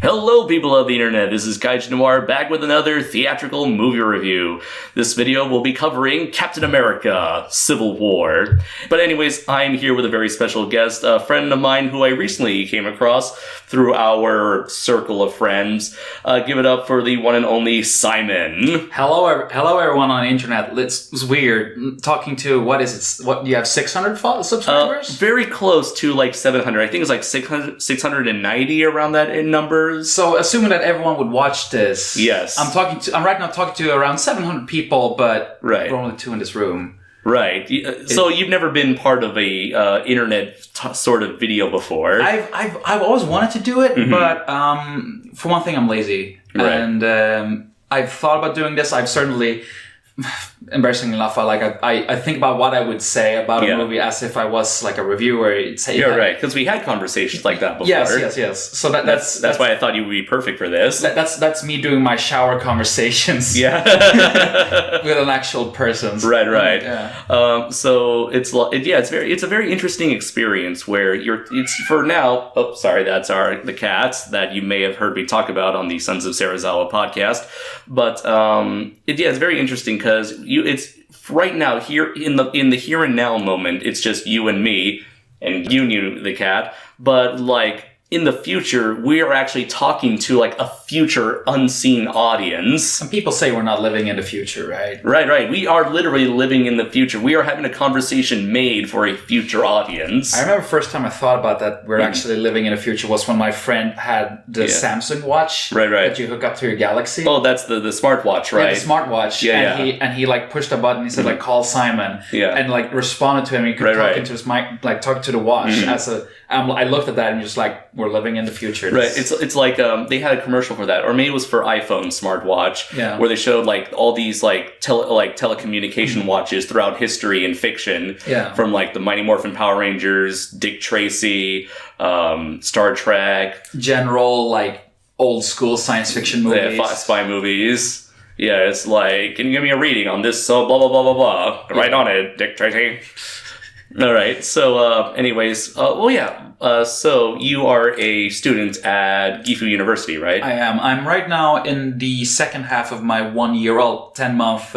Hello people of the internet, this is Kaiju Noir back with another theatrical movie review. This video will be covering Captain America, Civil War. But anyways, I'm here with a very special guest, a friend of mine who I recently came across through our circle of friends. Give it up for the one and only Simon. Hello everyone on the internet. It's weird talking to, what do you have, 600 subscribers? Very close to like 700. I think it's like 690 around that in numbers. So assuming that everyone would watch this, yes, I'm right now talking to around 700 people, but right. We're only two in this room. Right. So you've never been part of a internet sort of video before. I've always wanted to do it, but for one thing, I'm lazy, right. And I've thought about doing this. I've certainly. Embarrassingly enough, I think about what I would say about a movie as if I was like a reviewer. Right, because we had conversations like that before. Yes. So that's why I thought you would be perfect for this. That's me doing my shower conversations. Yeah, with an actual person. Right. Yeah. So it's a very interesting experience where it's for now. Oh, sorry, that's the cats that you may have heard me talk about on the Sons of Sarazawa podcast. But it's very interesting because it's right now here in the here and now moment. It's just you and me, and you knew the cat. But like in the future, we are actually talking to like a future unseen audience. And people say we're not living in the future, right? Right. We are literally living in the future. We are having a conversation made for a future audience. I remember the first time I thought about that we're actually living in the future was when my friend had the Samsung watch right. that you hook up to your Galaxy. Oh, that's the smartwatch, right? Yeah, the smartwatch. And he like pushed a button. He said like call Simon. Yeah. And like responded to him. He could talk into his mic, like talk to the watch I looked at that and just like, we're living in the future. Right. It's like they had a commercial for that, or maybe it was for iPhone smartwatch, where they showed like all these like telecommunication watches throughout history and fiction, from like the Mighty Morphin Power Rangers, Dick Tracy, Star Trek, general like old school science fiction movies, spy movies. Yeah, it's like, can you give me a reading on this? So blah blah blah blah blah. Right on it, Dick Tracy. All right. So, anyways, so you are a student at Gifu University, right? I am. I'm right now in the second half of my 10-month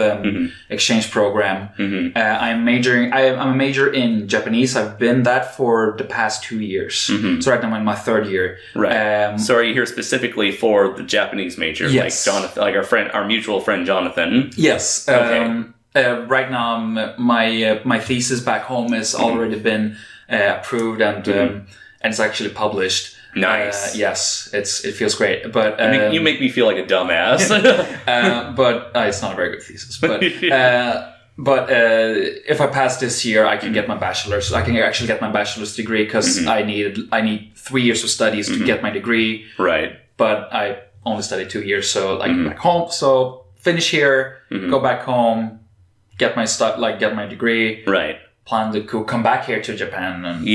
exchange program. I'm a major in Japanese. I've been that for the past 2 years. So right now I'm in my third year. Right. So are you here specifically for the Japanese major? Yes. Like Jonathan, like our mutual friend Jonathan. Yes. Okay. Right now, my thesis back home has already been approved and it's actually published. Nice. Yes, it feels great. But you make me feel like a dumbass. but it's not a very good thesis. But if I pass this year, I can get my bachelor's. I can actually get my bachelor's degree because I need 3 years of studies to get my degree. Right. But I only studied 2 years, so like back home. So finish here, go back home. Get my stuff, like get my degree. Right. Plan to come back here to Japan and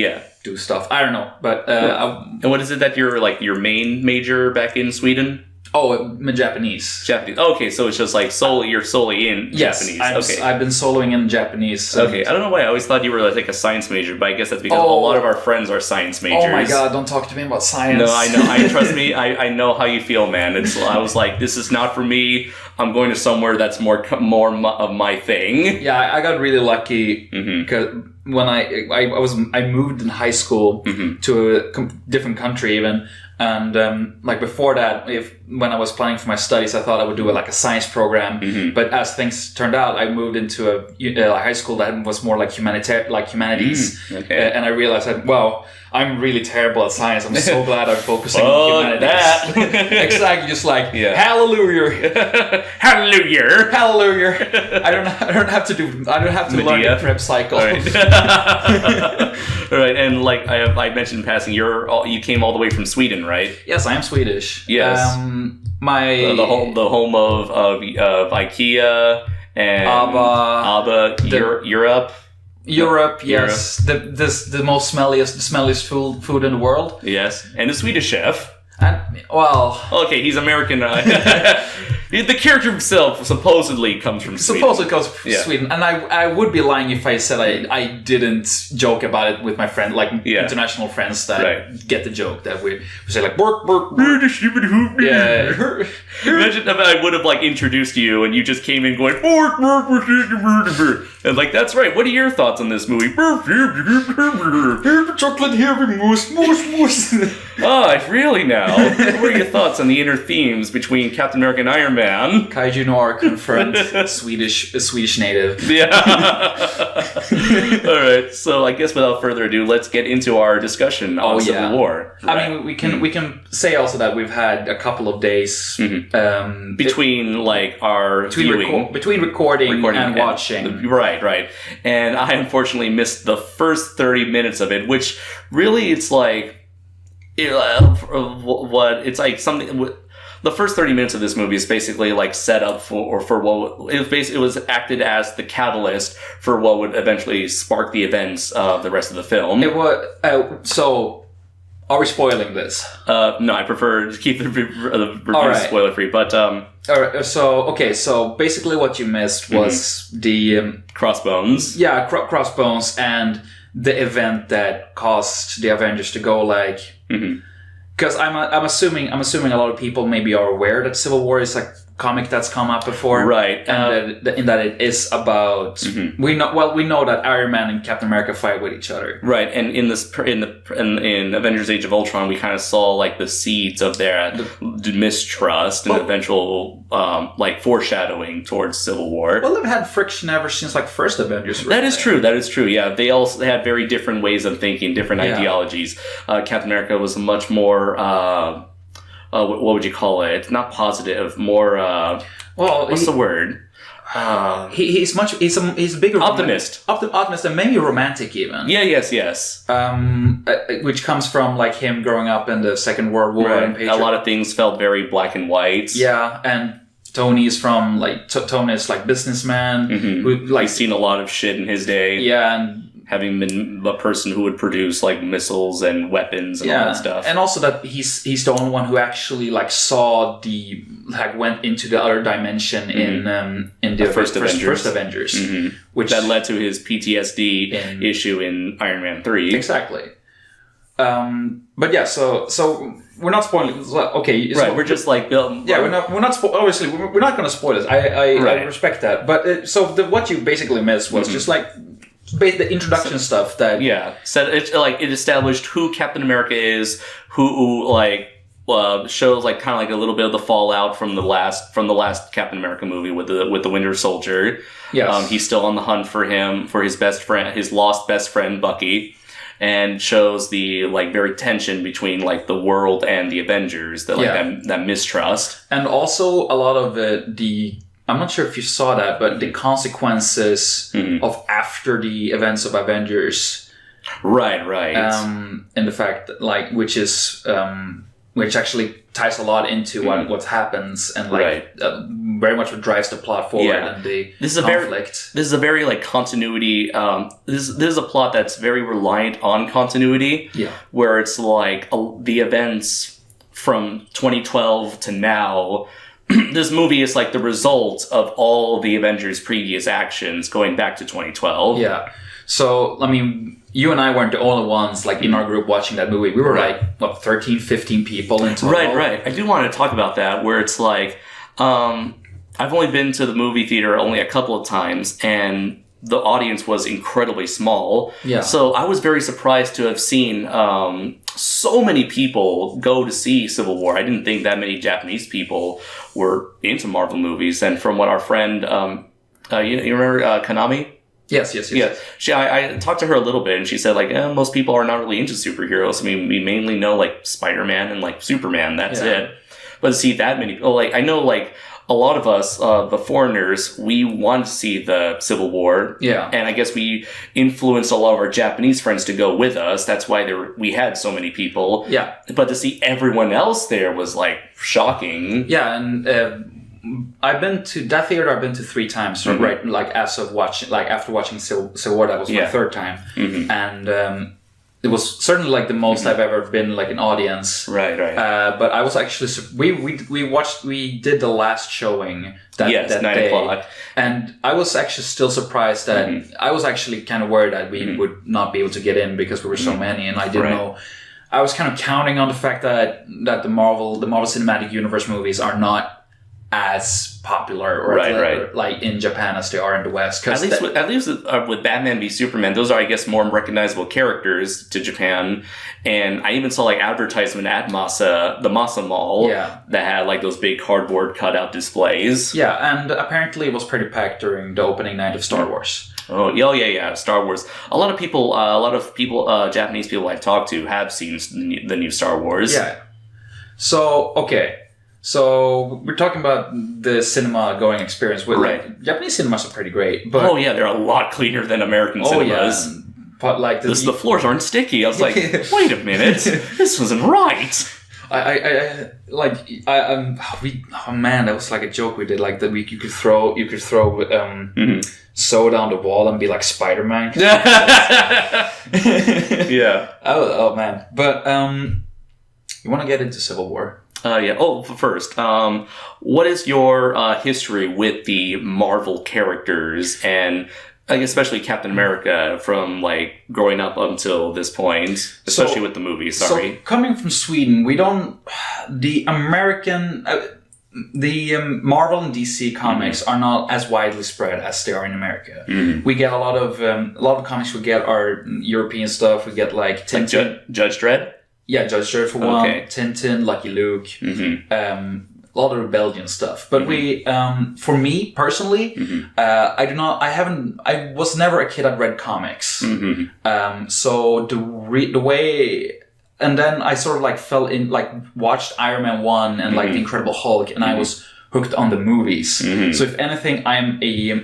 do stuff. I don't know, but and what is it that your main major back in Sweden? Oh, I'm Japanese. Japanese. Okay, so it's just like you're solely in Japanese. Okay. I've been soloing in Japanese. Okay, I don't know why I always thought you were like a science major, but I guess that's because a lot of our friends are science majors. Oh my god, don't talk to me about science. No, I know. Trust me, I know how you feel, man. I was like, this is not for me. I'm going to somewhere that's more of my thing. Yeah, I got really lucky because when I moved in high school to a different country even. And like before that, when I was planning for my studies, I thought I would do like a science program. But as things turned out, I moved into a high school that was more like humanities. Okay. And I realized that, wow, I'm really terrible at science. I'm so glad I'm focusing on humanities. That. Exactly, just like hallelujah, hallelujah. I don't have to learn the prep cycle. All right. All right, and like I mentioned in passing, you came all the way from Sweden, right? Yes, I am Swedish. Yes. The home of IKEA and ABBA, Europe. Europe, yes. The most smelliest food in the world. Yes, and the Swedish chef. And, well... Okay, he's American. The character himself supposedly comes from Sweden. Supposedly comes from Sweden, and I would be lying if I said I didn't joke about it with my friend, like international friends that get the joke that we say like bork bork. Yeah. Imagine if I would have like introduced you and you just came in going bork bork bork, and like that's right. What are your thoughts on this movie? Chocolate heavy moose moose. Really now? What are your thoughts on the inner themes between Captain America and Iron Man? Kaiju noir confront Swedish native. Yeah. All right. So I guess without further ado, let's get into our discussion on Civil War. Right. I mean, we can say also that we've had a couple of days between like our viewing, between recording and watching. Right. And I unfortunately missed the first 30 minutes of it, which really it's like. It's like something. The first 30 minutes of this movie is basically like set up for what it was acted as the catalyst for what would eventually spark the events of the rest of the film. It was so. Are we spoiling this? No, I prefer to keep the review spoiler free. But all right. So basically, what you missed was the Crossbones. Yeah, Crossbones and the event that caused the Avengers to go like. Because I'm assuming a lot of people maybe are aware that Civil War is a comic that's come up before, right? And in that it is about we know that Iron Man and Captain America fight with each other, right? And in Avengers: Age of Ultron, we kind of saw like the seeds of their mistrust and eventual like foreshadowing towards Civil War. Well, they've had friction ever since like first Avengers. That is true. Yeah, they also had very different ways of thinking, different ideologies. Captain America was much more. What would you call it? It's not positive. More. What's the word? He's a bigger optimist. Optimist and maybe romantic even. Yeah. Yes. Which comes from like him growing up in the Second World War. Right. And a lot of things felt very black and white. Yeah, and Tony's from like Tony's like businessman who like he's seen a lot of shit in his day. Yeah, and having been a person who would produce like missiles and weapons and all that stuff. And also that he's the only one who actually like saw went into the other dimension in the first Avengers. Which that led to his PTSD issue in Iron Man 3. Exactly. But yeah, so we're not spoiling. Okay, right? We're just like we're not. Obviously, we're not going to spoil this. I respect that. But what you basically missed was just like the introduction stuff that it established who Captain America is, who shows like kind of like a little bit of the fallout from the last Captain America movie with the Winter Soldier. Yes. He's still on the hunt for his best friend, his lost best friend Bucky, and shows the like very tension between like the world and the Avengers, that mistrust, and also a lot of I'm not sure if you saw that, but the consequences of after the events of Avengers. Right. And the fact that, like, which actually ties a lot into what happens and very much what drives the plot forward and the conflict. This is a very like continuity. This is a plot that's very reliant on continuity. Yeah. Where it's like the events from 2012 to now. This movie is like the result of all the Avengers' previous actions going back to 2012. Yeah. So, I mean, you and I weren't the only ones like in our group watching that movie. We were like, 13, 15 people in total. Right. I do want to talk about that, where it's like, I've only been to the movie theater only a couple of times, and the audience was incredibly small. Yeah. So I was very surprised to have seen so many people go to see Civil War. I didn't think that many Japanese people were into Marvel movies. And from what our friend, you remember Kanami? Yes. I talked to her a little bit, and she said like most people are not really into superheroes. I mean, we mainly know like Spider-Man and like Superman. That's it. But to see that many people, like I know like. A lot of us, the foreigners, we want to see the Civil War. Yeah. And I guess we influenced a lot of our Japanese friends to go with us. That's why we had so many people. Yeah. But to see everyone else there was, like, shocking. Yeah, and I've been to that theater. I've been to 3 times, right? Like, after watching Civil War, that was my 3rd time. And it was certainly like the most I've ever been like an audience. Right. But I was actually we did the last showing that 9 day, o'clock, and I was actually still surprised that I was actually kind of worried that we would not be able to get in because we were so many, and I didn't know. I was kind of counting on the fact that the Marvel Cinematic Universe movies are not as popular or like in Japan as they are in the West. At least with Batman v Superman, those are, I guess, more recognizable characters to Japan. And I even saw like advertisement at the Masa Mall that had like those big cardboard cutout displays. Yeah, and apparently it was pretty packed during the opening night of Star Wars. Oh yeah, Star Wars. A lot of people, Japanese people I've talked to have seen the new Star Wars. Yeah. So, okay. So we're talking about the cinema going experience. Like, Japanese cinemas are pretty great, but they're a lot cleaner than American cinemas. Yeah. But like the floors aren't sticky. I was like, wait a minute, this wasn't right. Oh man, that was like a joke we did. Like that, you could throw soda down the wall and be like Spider-Man. Yeah. Oh man, but you want to get into Civil War? Yeah. Oh, first, what is your history with the Marvel characters and, like, especially Captain America from like growing up until this point, especially with the movies? Sorry. So coming from Sweden, we don't the American. The Marvel and DC comics are not as widely spread as they are in America. We get a lot of comics we get are European stuff. We get like Tintin, Judge Dredd. Yeah, Judge Dredd for one. Tintin, Lucky Luke. A lot of Belgian stuff. But we, for me personally, I was never a kid that read comics. So the way. And then I sort of like fell in, like watched Iron Man 1 and like The Incredible Hulk, and I was hooked on the movies. So if anything, I'm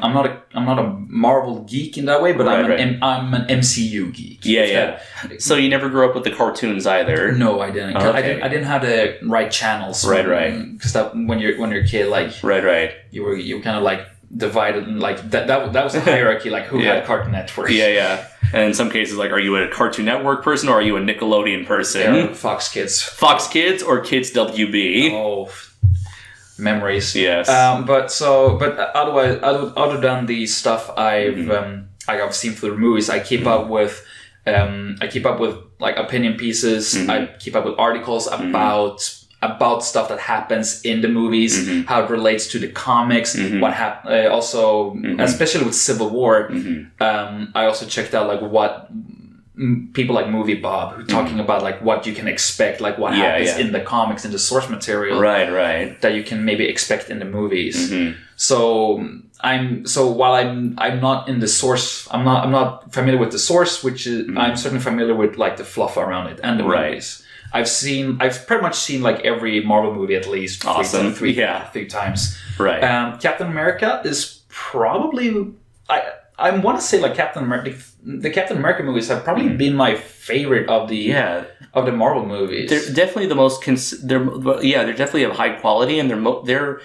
not a Marvel geek in that way, but I'm an MCU geek. Yeah. So you never grew up with the cartoons either? No, I didn't. I didn't have the right channels. Right. Because when you're a kid, like you were kind of like divided, and like that was a hierarchy, like who had Cartoon Network. Yeah. And in some cases, like, are you a Cartoon Network person or are you a Nickelodeon person? Yeah, Fox Kids. Fox Kids or Kids WB? Oh, memories. Yes. But otherwise, other than the stuff I've seen through the movies, I keep up with like opinion pieces. I keep up with articles about stuff that happens in the movies, how it relates to the comics, what happened. Also, especially with Civil War, I also checked out like what people like Movie Bob who talking about like what you can expect, like what happens in the comics, in the source material, right, that you can maybe expect in the movies. So while I'm not in the source, I'm not familiar with the source, which is I'm certainly familiar with like the fluff around it and the movies. I've pretty much seen like every Marvel movie at least three times. Right. Captain America is probably I want to say like Captain America. The Captain America movies have probably been my favorite of the Marvel movies. They're definitely the most. They're definitely of high quality, and they're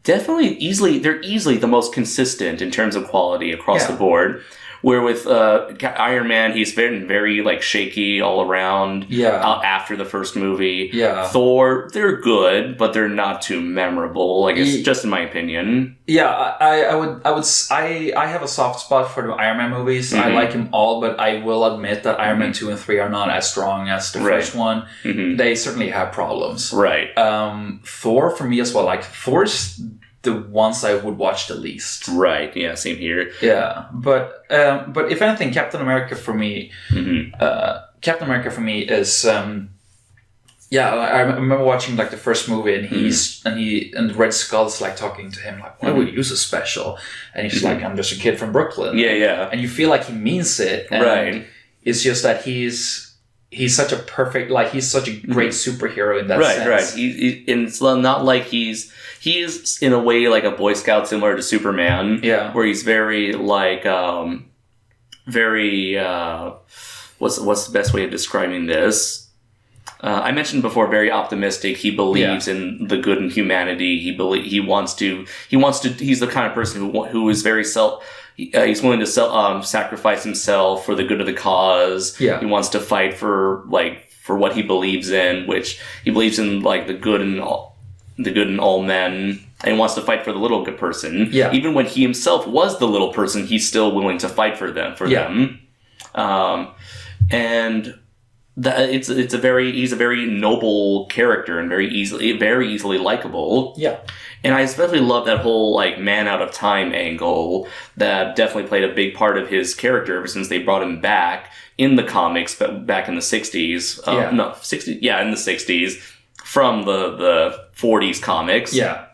definitely easily the most consistent in terms of quality across the board. Where with Iron Man, he's been very like shaky all around. After the first movie. Thor, they're good, but they're not too memorable. I guess just in my opinion. I have a soft spot for the Iron Man movies. I like them all, but I will admit that Iron Man 2 and 3 are not as strong as the first one. They certainly have problems. Right. Thor for me as well. Like Thor's the ones I would watch the least. Right. Yeah. Same here. Yeah. But if anything, Captain America for me is. I remember watching like the first movie, and and Red Skull's like talking to him like, "Why would you use a special?" And he's like, "I'm just a kid from Brooklyn." Yeah. And you feel like he means it. And it's just that he's such a perfect, like he's such a great superhero in that sense. Right. And it's not like he is in a way like a Boy Scout similar to Superman. Yeah. Where he's very like what's the best way of describing this? I mentioned before, very optimistic. He believes in the good in humanity. He's the kind of person who is very he's willing to sacrifice himself for the good of the cause. Yeah. He wants to fight for what he believes in, which he believes in like the good in all men, and wants to fight for the little good person. Yeah. Even when he himself was the little person, he's still willing to fight for them. And he's a very noble character and very easily likable. Yeah. And I especially love that whole like man out of time angle that definitely played a big part of his character ever since they brought him back in the comics, but back in the 60s. In the 60s from the 40s comics. Yeah.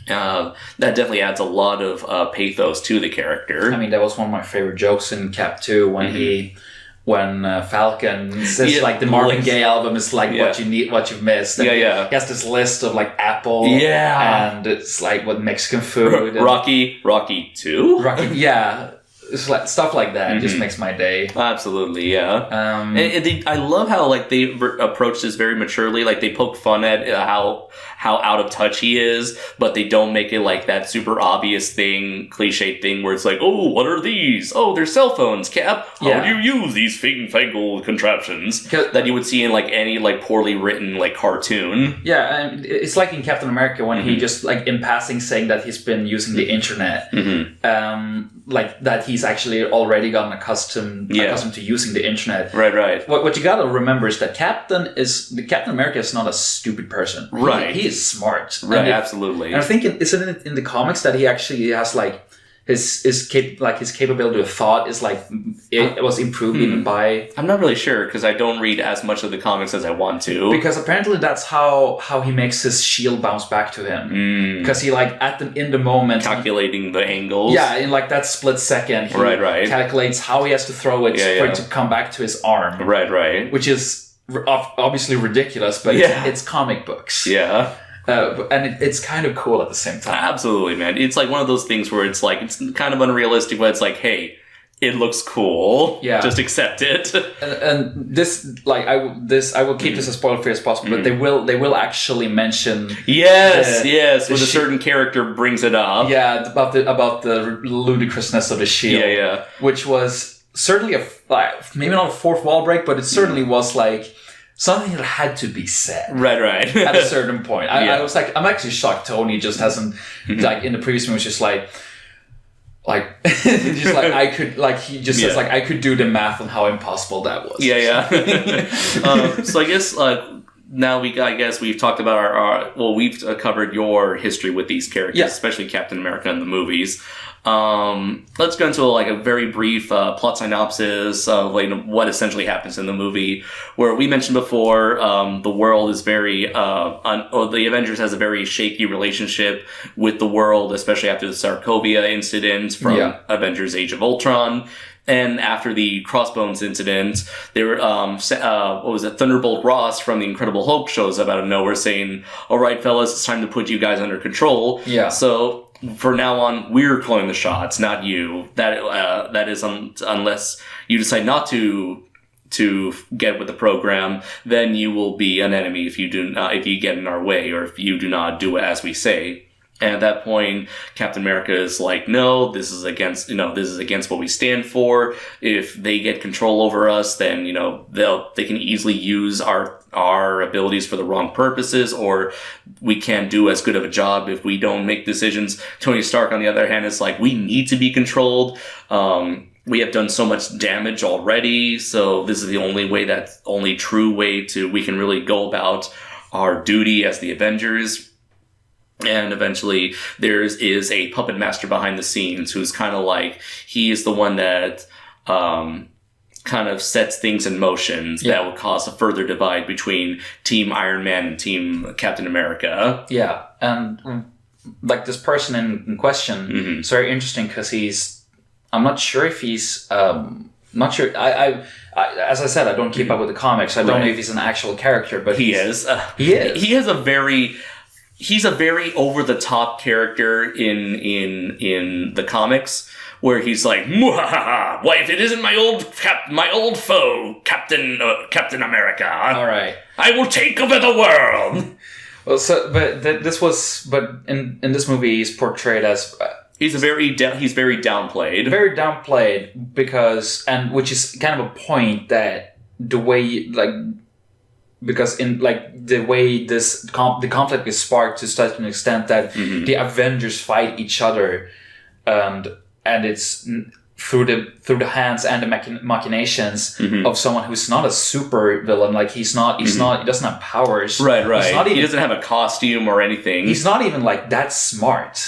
That definitely adds a lot of pathos to the character. I mean, that was one of my favorite jokes in Cap 2 when when Falcon says like the Marvin Gaye album is like what you've missed. And he has this list of like Apple. Yeah. And it's like what Mexican food. Rocky 2? It's like stuff like that. It just makes my day. Absolutely, yeah. I love how like they approach this very maturely. Like they poke fun at how out of touch he is, but they don't make it like that super obvious cliche thing where it's like, oh, what are these? Oh, they're cell phones, Cap. How do you use these fangled contraptions that you would see in like any like poorly written like cartoon? Yeah, and it's like in Captain America when he just like in passing saying that he's been using the internet. Like that he's actually already gotten accustomed to using the internet. Right. What you gotta remember is that Captain America is not a stupid person. Right. He is smart. Right, absolutely. And I think isn't it in the comics that he actually has like his capability of thought is like it was improved even by. I'm not really sure because I don't read as much of the comics as I want to. Because apparently that's how he makes his shield bounce back to him. Because he like in the moment calculating the angles. Yeah, in like that split second, he calculates how he has to throw it for it to come back to his arm. Right. Which is obviously ridiculous, but it's comic books. Yeah. And it's kind of cool at the same time. Absolutely, man. It's like one of those things where it's like, it's kind of unrealistic, but it's like, hey, it looks cool. Yeah. Just accept it. And this, like, I will keep this as spoiler-free as possible, but they will actually mention. Yes, when a certain character brings it up. Yeah, about the ludicrousness of the shield. Yeah. Which was certainly maybe not a fourth wall break, but it certainly was like something that had to be said. Right. At a certain point. I was like, I'm actually shocked Tony just hasn't, like, in the previous movie was just like, just like, I could, like, he just says, like, I could do the math on how impossible that was. Yeah. So I guess, now we've talked about we've covered your history with these characters, especially Captain America in the movies. Let's go into like a very brief plot synopsis of like what essentially happens in the movie. Where we mentioned before, the world is very, the Avengers has a very shaky relationship with the world, especially after the Sokovia incident from Avengers: Age of Ultron. And after the Crossbones incident, they were, Thunderbolt Ross from the Incredible Hulk shows up out of nowhere saying, all right, fellas, it's time to put you guys under control. Yeah. So for now on, we're calling the shots, not you. That is unless you decide not to get with the program, then you will be an enemy if you get in our way or if you do not do as we say. And at that point, Captain America is like, no, this is against what we stand for. If they get control over us, then, they can easily use our abilities for the wrong purposes, or we can't do as good of a job if we don't make decisions. Tony Stark, on the other hand, is like, we need to be controlled. We have done so much damage already, so this is the only true way we can really go about our duty as the Avengers. And eventually there is a puppet master behind the scenes who's kind of like, he is the one that kind of sets things in motion that will cause a further divide between Team Iron Man and Team Captain America. Yeah, and like this person in question, it's very interesting because I'm not sure if he's, not sure, I as I said, I don't keep up with the comics, I don't know if he's an actual character, but he is. He's a very over-the-top character in the comics, where he's like, "Mwahaha! Why, if it isn't my old foe, Captain America, All right. I will take over the world." Well, so but in this movie he's portrayed as he's very downplayed. Very downplayed which is kind of a point that the way because in the way the conflict is sparked to such an extent that the Avengers fight each other, and it's through the hands and the machinations of someone who's not a super villain. Like he doesn't have powers. Right. He doesn't have a costume or anything. He's not even that smart.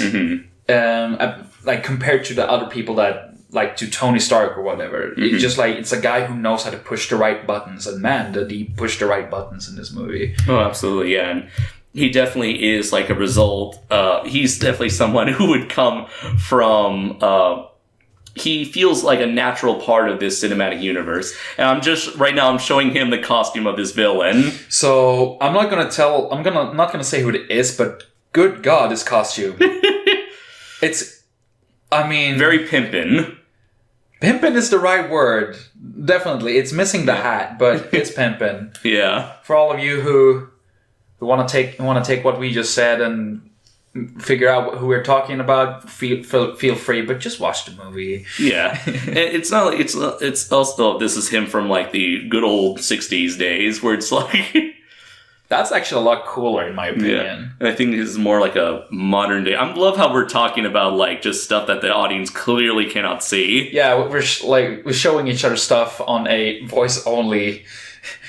Compared to the other people that to Tony Stark or whatever. It's just it's a guy who knows how to push the right buttons, and man, did he push the right buttons in this movie. Oh, absolutely, yeah. And he definitely is a result. He's definitely someone who would come from. He feels like a natural part of this cinematic universe, and I'm showing him the costume of this villain. So I'm not gonna say who it is, but good God, this costume! Very pimpin'. Pimpin' is the right word. Definitely. It's missing the hat, but it's pimpin'. Yeah. For all of you who want to take what we just said and figure out who we're talking about, feel free, but just watch the movie. Yeah. It's not like it's also, this is him from the good old 60s days where it's that's actually a lot cooler, in my opinion. Yeah. And I think this is more like a modern day. I love how we're talking about just stuff that the audience clearly cannot see. Yeah, we're showing each other stuff on a voice only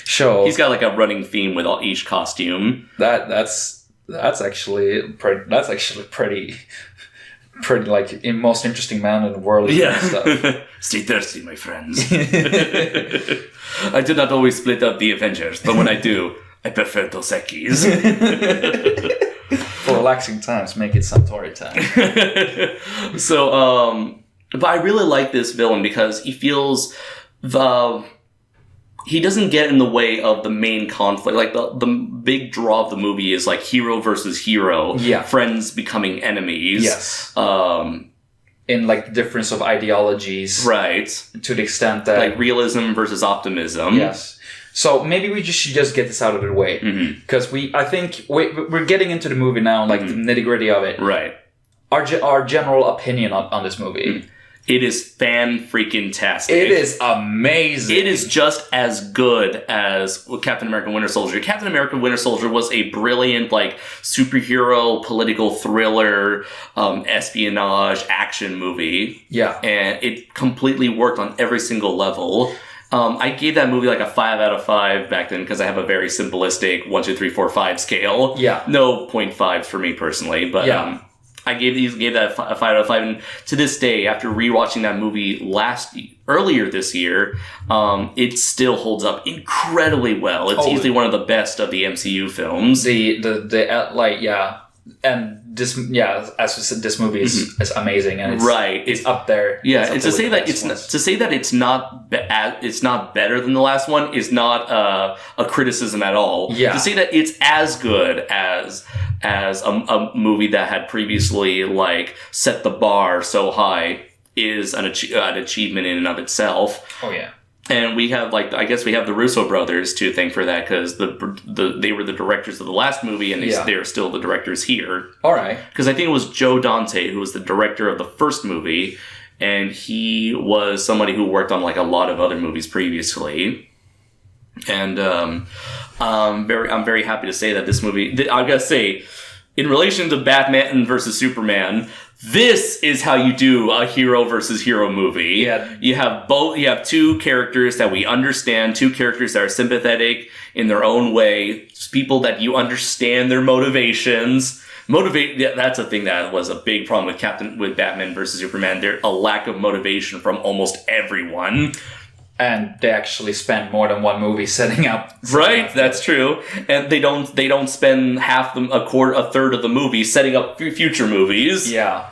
show. He's got a running theme with each costume. That's actually pretty most interesting man in the world. Yeah. Stuff. Stay thirsty, my friends. I do not always split up the Avengers, but when I do, I prefer Dos Equis. For relaxing times, make it Suntory time. So, but I really like this villain because he feels he doesn't get in the way of the main conflict. The big draw of the movie is hero versus hero. Yeah. Friends becoming enemies. Yes. In the difference of ideologies. Right. To the extent that realism versus optimism. Yes. So maybe we should just get this out of the way, because I think we're getting into the movie now, the nitty gritty of it. Right. Our general opinion on this movie. It is fan-freaking-tastic. It is amazing. It is just as good as Captain America Winter Soldier. Captain America Winter Soldier was a brilliant, superhero, political thriller, espionage, action movie. Yeah. And it completely worked on every single level. I gave that movie a 5 out of 5 back then because I have a very simplistic 1, 2, 3, 4, 5 scale. Yeah. No 0.5s for me personally, but I gave that a 5 out of 5. And to this day, after rewatching that movie earlier this year, it still holds up incredibly well. It's easily one of the best of the MCU films. And this, as we said, this movie is amazing, and it's up there. Yeah, and to say that it's not better than the last one is not a criticism at all. Yeah. To say that it's as good as a movie that had previously set the bar so high is an achievement in and of itself. Oh yeah. And we have I guess we have the Russo brothers to thank for that because they were the directors of the last movie and they're still the directors here. All right. Because I think it was Joe Dante who was the director of the first movie, and he was somebody who worked on a lot of other movies previously. And I'm very happy to say that this movie, I gotta say, in relation to Batman versus Superman, this is how you do a hero versus hero movie. Yeah. You have two characters that we understand, two characters that are sympathetic in their own way, people that you understand their motivations. That's a thing that was a big problem with Batman versus Superman. There's a lack of motivation from almost everyone. And they actually spend more than one movie setting up. Right, that's true. And they don't spend a third of the movie setting up future movies. Yeah.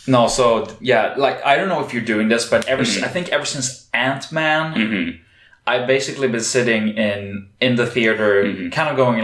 No, so yeah, I don't know if you're doing this, but I think ever since Ant-Man, I've basically been sitting in the theater, kind of going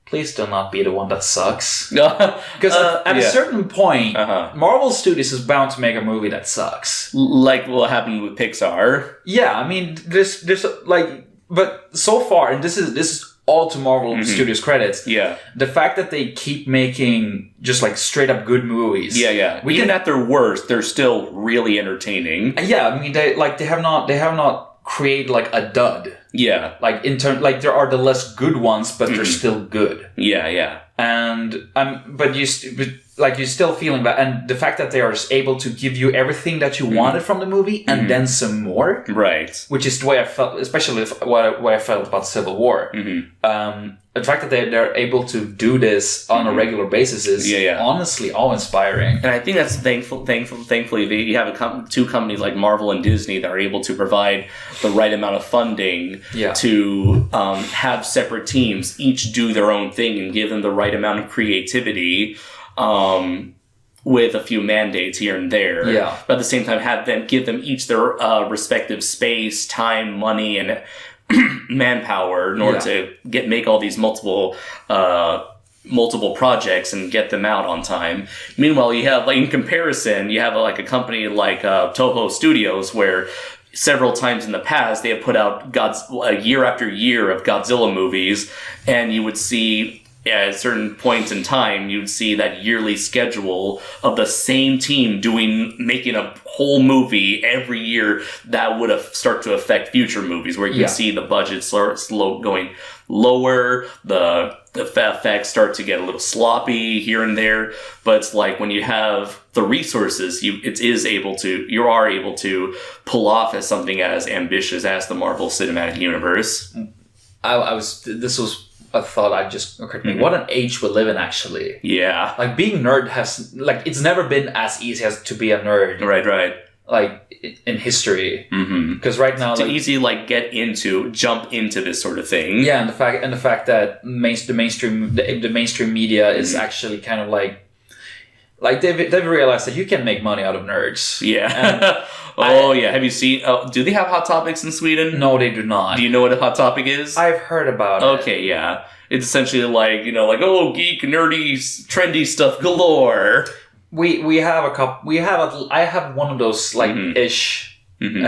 please do not be the one that sucks. Because at a certain point, Marvel Studios is bound to make a movie that sucks. Like what happened with Pixar. Yeah, I mean, there's like, but so far, and this is all to Marvel Studios credits. Yeah. The fact that they keep making just like straight up good movies. Yeah. Even at their worst, they're still really entertaining. Yeah, I mean, they have not created like a dud. Yeah. Like like there are the less good ones, but they're still good. Yeah. And but you're still feeling that, and the fact that they are able to give you everything that you wanted from the movie and then some more, right? Which is the way I felt, especially what I felt about Civil War. The fact that they're able to do this on a regular basis is honestly awe-inspiring. And I think that's thankfully you have two companies like Marvel and Disney that are able to provide the right amount of funding to have separate teams each do their own thing and give them the right amount of creativity. With a few mandates here and there, but at the same time give them each their respective space, time, money, and manpower in order to make all these multiple projects and get them out on time. Meanwhile, you have, like, in comparison, you have like a company like Toho Studios where several times in the past they have put out year after year of Godzilla movies, and you would see at certain points in time, you'd see that yearly schedule of the same team making a whole movie every year that would start to affect future movies, where you can see the budget slow going lower, the effects start to get a little sloppy here and there. But it's like when you have the resources, you are able to pull off as something as ambitious as the Marvel Cinematic Universe. This was a thought I just occurred to me. What an age we live in, actually. Yeah. Like, being nerd it's never been as easy as to be a nerd. Right. Like, in history. Because right now, it's easy jump into this sort of thing. Yeah, and the fact that the mainstream media is actually kind of like they've realized that you can make money out of nerds. Yeah. Have you seen? Do they have Hot Topics in Sweden? No, they do not. Do you know what a Hot Topic is? I've heard about it. Okay, yeah. It's essentially geek, nerdy, trendy stuff galore. We have a couple. I have one of those ish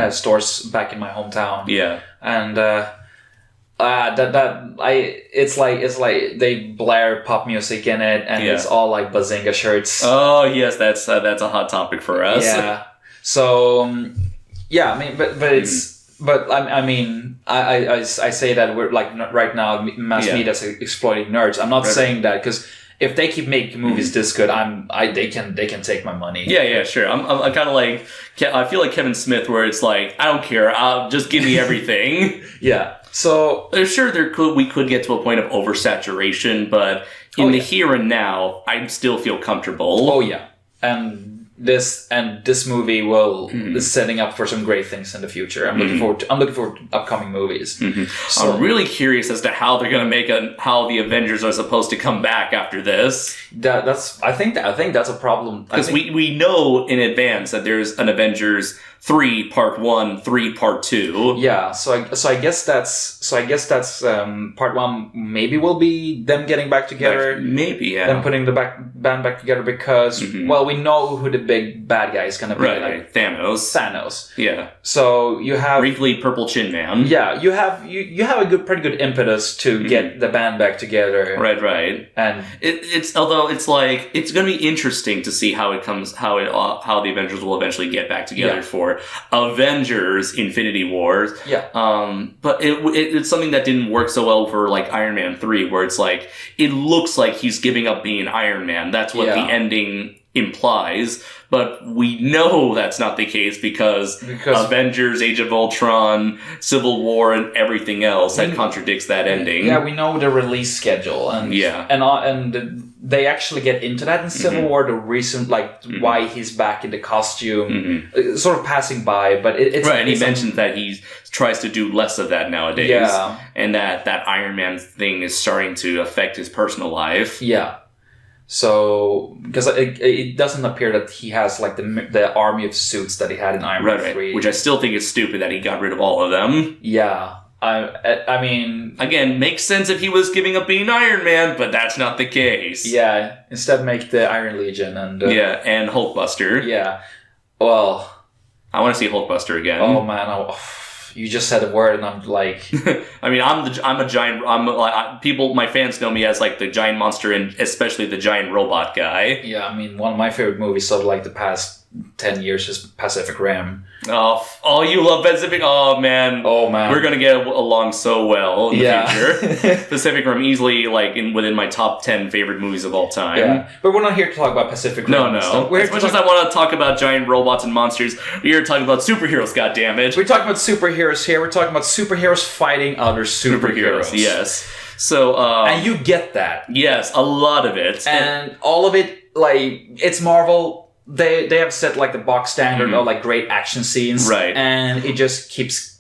stores back in my hometown. Yeah, and it's like they blare pop music in it, and it's all like Bazinga shirts. Oh yes, that's a hot topic for us. Yeah. So I mean, but it's I say that we're like right now mass media is exploiting nerds. I'm not saying that because if they keep making movies this good, they can take my money. Yeah, sure. I'm kind of like, I feel like Kevin Smith, where it's like, I don't care, just give me everything. Yeah. So sure, we could get to a point of oversaturation, but in the here and now, I still feel comfortable. Oh yeah, and this movie is setting up for some great things in the future. I'm looking forward to upcoming movies. So I'm really curious as to how they're going to how the Avengers are supposed to come back after this. I think that's a problem, because we know in advance that there's an Avengers 3 Part 1, 3 Part 2. Yeah, so I guess that's Part 1 maybe will be them getting back together. Maybe, yeah. Them putting the band back together because we know who the big bad guy is going to be. Right, Thanos. Yeah. So you have wrinkly purple chin man. Yeah, you have a pretty good impetus to get the band back together. Right. And it's going to be interesting to see how the Avengers will eventually get back together for Avengers Infinity War. Yeah. But it's something that didn't work so well for like Iron Man 3, where it's like it looks like he's giving up being Iron Man. That's what the ending implies, but we know that's not the case because Avengers, Age of Ultron, Civil War, and everything else that contradicts that ending. Yeah, we know the release schedule, and they actually get into that in Civil War. The reason, why he's back in the costume, sort of passing by, but it's right. And he mentions that he tries to do less of that nowadays, and that Iron Man thing is starting to affect his personal life. Yeah. So, because it doesn't appear that he has like the army of suits that he had in Iron Man 3. Which I still think is stupid that he got rid of all of them. Yeah. I mean, again, makes sense if he was giving up being Iron Man, but that's not the case. Yeah, instead make the Iron Legion and and Hulkbuster. Yeah, well, I want to see Hulkbuster again. Oh man, you just said a word, and I'm like, I mean, I'm a giant. People, my fans know me as like the giant monster, and especially the giant robot guy. Yeah, I mean, one of my favorite movies of like the past 10 years is Pacific Rim. Oh, you love Pacific. Oh man, we're gonna get along so well in the future. Pacific Rim easily like within my top 10 favorite movies of all time. Yeah, but we're not here to talk about Pacific Rim. No. As much as I want to talk about giant robots and monsters, we're here to talk about superheroes. Goddammit. We're talking about superheroes here. We're talking about superheroes fighting other superheroes. Yes. So and you get that. Yes, a lot of it, and all of it. Like it's Marvel. They have set like the box standard of like great action scenes, right? And it just keeps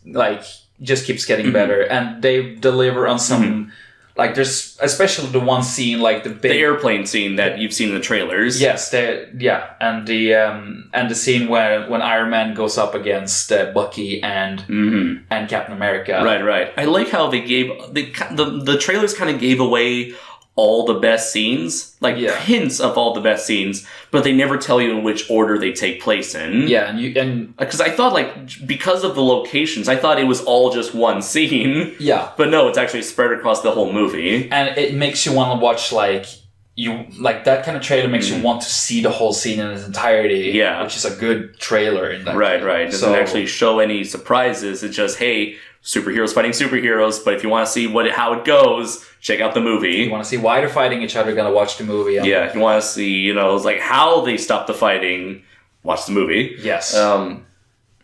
getting better, and they deliver on some like there's especially the one scene like the airplane scene that you've seen in the trailers. Yes, and the scene where when Iron Man goes up against Bucky and Captain America. Right. I like how they gave the trailers kind of gave away all the best scenes, like hints of all the best scenes, but they never tell you in which order they take place in. Yeah, and because I thought like because of the locations, I thought it was all just one scene. Yeah, but no, it's actually spread across the whole movie, and it makes you want to watch that kind of trailer makes you want to see the whole scene in its entirety. Yeah, which is a good trailer in that. Right. It doesn't actually show any surprises. It's just hey. Superheroes fighting superheroes, but if you want to see how it goes, check out the movie. If you want to see why they're fighting each other, gonna watch the movie. If you want to see, like how they stop the fighting, watch the movie. Yes. What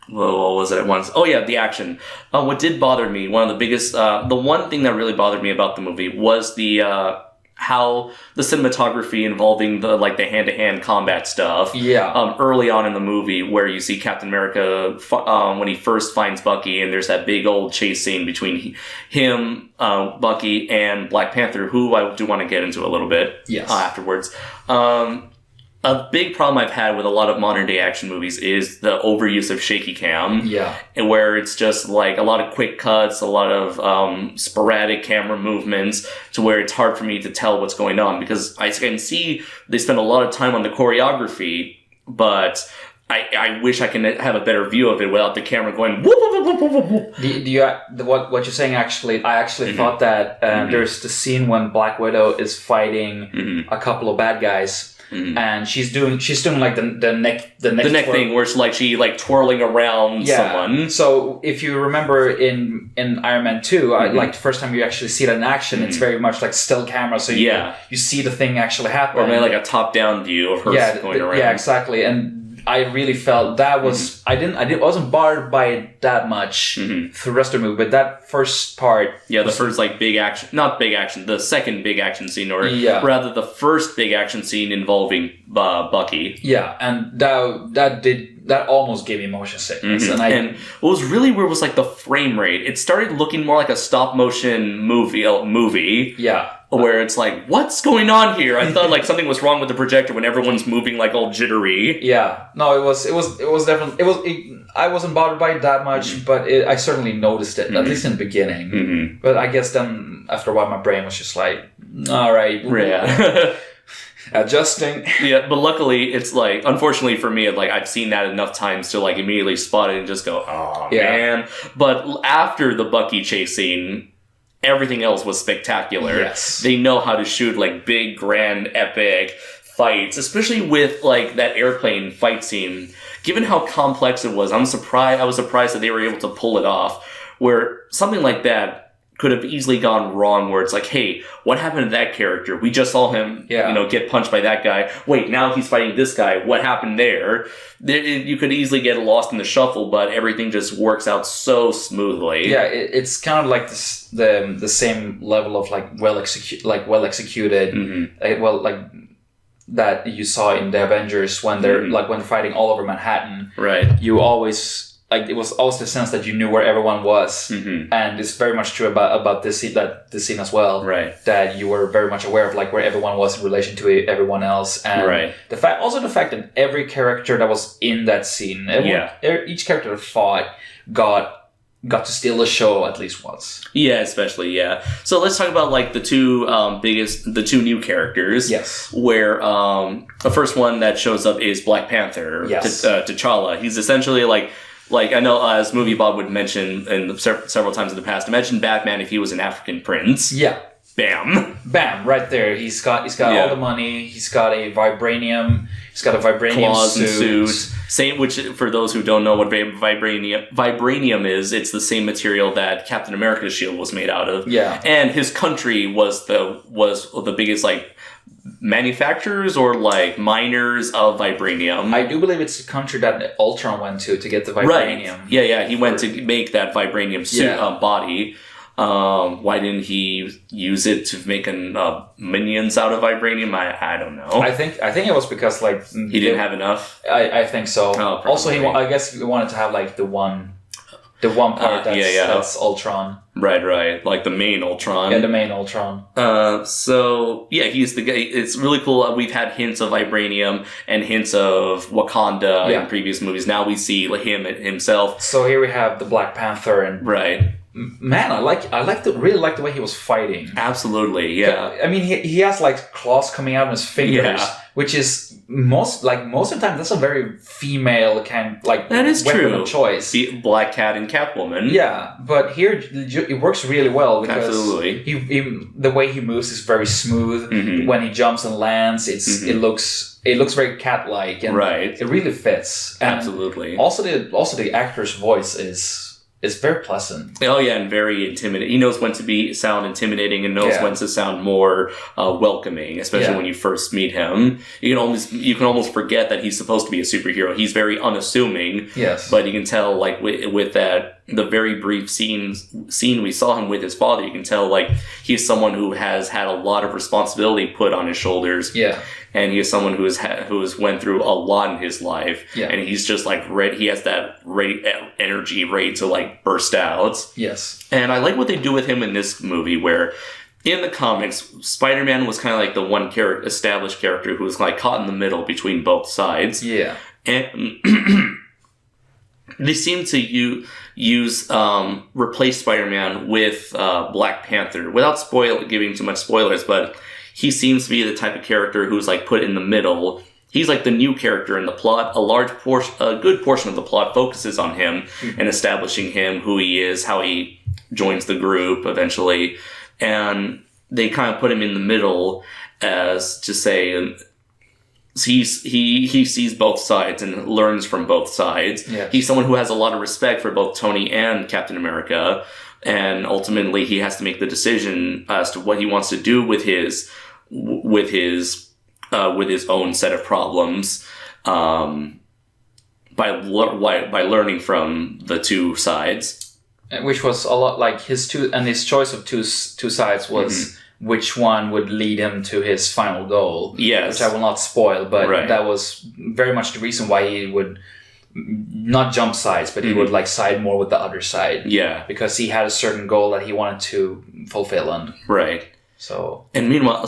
was it once? Oh yeah, the action. What did bother me, one of the biggest, the one thing that really bothered me about the movie was the how the cinematography involving the hand-to-hand combat stuff. Yeah. Early on in the movie, where you see Captain America when he first finds Bucky, and there's that big old chase scene between him, Bucky, and Black Panther, who I do want to get into a little bit. Yes. Afterwards. A big problem I've had with a lot of modern day action movies is the overuse of shaky cam. Yeah. And where it's just like a lot of quick cuts, a lot of sporadic camera movements to where it's hard for me to tell what's going on, because I can see they spend a lot of time on the choreography, but I wish I can have a better view of it without the camera going whoop, whoop, whoop, whoop, whoop. What you're saying actually, I actually thought that there's the scene when Black Widow is fighting a couple of bad guys. And she's doing like the neck thing where it's like she twirling around someone. So if you remember in Iron Man 2, like the first time you actually see that in action, it's very much like still camera. So you see the thing actually happen, or maybe like a top down view of her going around. Yeah, exactly. And I really felt that was I wasn't bothered by it that much through the rest of the movie, but that first part, the first big action, not big action, the second big action scene, or rather the first big action scene involving Bucky. Yeah, and that almost gave me motion sickness, and what was really weird was the frame rate. It started looking more like a stop motion movie. Yeah. Where it's like, what's going on here? I thought something was wrong with the projector when everyone's moving all jittery. Yeah, no, it was definitely I wasn't bothered by it that much, but I certainly noticed it at least in the beginning. But I guess then after a while, my brain was just like, all right, yeah. Adjusting. Yeah, but luckily it's unfortunately for me, I've seen that enough times to immediately spot it and just go, oh man. But after the Bucky chase scene, everything else was spectacular. Yes. They know how to shoot big, grand, epic fights, especially with that airplane fight scene. Given how complex it was, I was surprised that they were able to pull it off, where something like that could have easily gone wrong, where it's hey, what happened to that character? We just saw him, get punched by that guy. Wait, now he's fighting this guy. What happened there? You could easily get lost in the shuffle, but everything just works out so smoothly. Yeah, it's kind of like this, the same level of well executed, that you saw in the Avengers when they're when they're fighting all over Manhattan. Right. You always. It was always the sense that you knew where everyone was, and it's very much true about this scene as well. Right, that you were very much aware of where everyone was in relation to everyone else, and the fact that every character that was in that scene, each character that fought got got to steal the show at least once. Yeah, especially, yeah. So let's talk about like the two new characters. Yes. Where the first one that shows up is Black Panther, Yes. T'Challa. He's essentially like I know as Movie Bob would mention several times in the past, imagine Batman if he was an African prince. Yeah. Bam. Bam, right there. He's got all the money. He's got a vibranium Claws suit. and suit. Same, which for those who don't know what vibranium is, it's the same material that Captain America's shield was made out of. Yeah. And his country was the biggest like manufacturers or like miners of vibranium. I do believe it's the country that Ultron went to get the vibranium. Right. Yeah. He went to make that vibranium suit body. Why didn't he use it to make minions out of vibranium? I don't know. I think it was because like he didn't have enough. I think so. Oh, also, I guess he wanted to have like the one part that's Ultron. Right. Like the main Ultron. Yeah, the main Ultron. So yeah, he's the guy. It's really cool. We've had hints of vibranium and hints of Wakanda in previous movies. Now we see him himself. So here we have the Black Panther and right. Man, I really like the way he was fighting. Absolutely, yeah. I mean, he has like claws coming out of his fingers, which is most of the time that's a very female kind like that is weapon true. Of choice. The Black Cat and Catwoman. Yeah, but here it works really well because absolutely. He the way he moves is very smooth. Mm-hmm. When he jumps and lands, it looks very cat-like and it really fits. And absolutely. Also the actor's voice is very pleasant. Oh yeah, and very intimidating. He knows when to sound intimidating and knows when to sound more welcoming, especially when you first meet him. You can almost forget that he's supposed to be a superhero. He's very unassuming. Yes. But you can tell, like with that the very brief scene we saw him with his father, you can tell like he's someone who has had a lot of responsibility put on his shoulders. Yeah. And he is someone who has went through a lot in his life. Yeah. And he's just like ready. He has that energy ready to like burst out. Yes. And I like what they do with him in this movie, where in the comics, Spider-Man was kind of like the one established character who was like caught in the middle between both sides. Yeah. And they seem to replace Spider-Man with Black Panther without giving too much spoilers, but he seems to be the type of character who's like put in the middle. He's like the new character in the plot. A good portion of the plot focuses on him and establishing him, who he is, how he joins the group eventually, and they kind of put him in the middle as to say he sees both sides and learns from both sides. Yes. He's someone who has a lot of respect for both Tony and Captain America, and ultimately he has to make the decision as to what he wants to do with his own set of problems, by learning from the two sides, which was a lot like his choice of two sides was which one would lead him to his final goal. Yes, which I will not spoil, but that was very much the reason why he would not jump sides, but he would like side more with the other side. Yeah, because he had a certain goal that he wanted to fulfill, and meanwhile,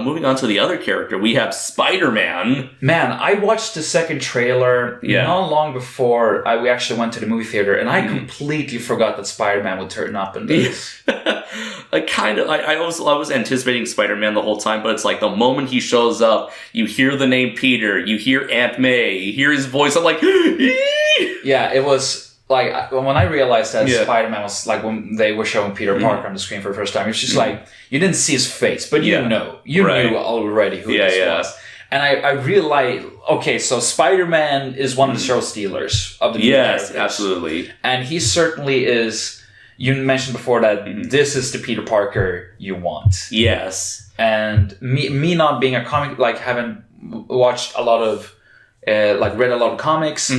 moving on to the other character, we have Spider-Man. Man, I watched the second trailer not long before we actually went to the movie theater, and I completely forgot that Spider-Man would turn up in this. I was anticipating Spider-Man the whole time, but it's like the moment he shows up, you hear the name Peter, you hear Aunt May, you hear his voice, I'm like, yeah, it was. Like, when I realized that Spider-Man was, like, when they were showing Peter Parker on the screen for the first time, it's just like, you didn't see his face, but you knew already who this was. And I realized, okay, so Spider-Man is one of the show stealers of the new characters. Yes, absolutely. And he certainly is, you mentioned before that this is the Peter Parker you want. Yes. And me not being a comic, like, haven't watched a lot of, read a lot of comics.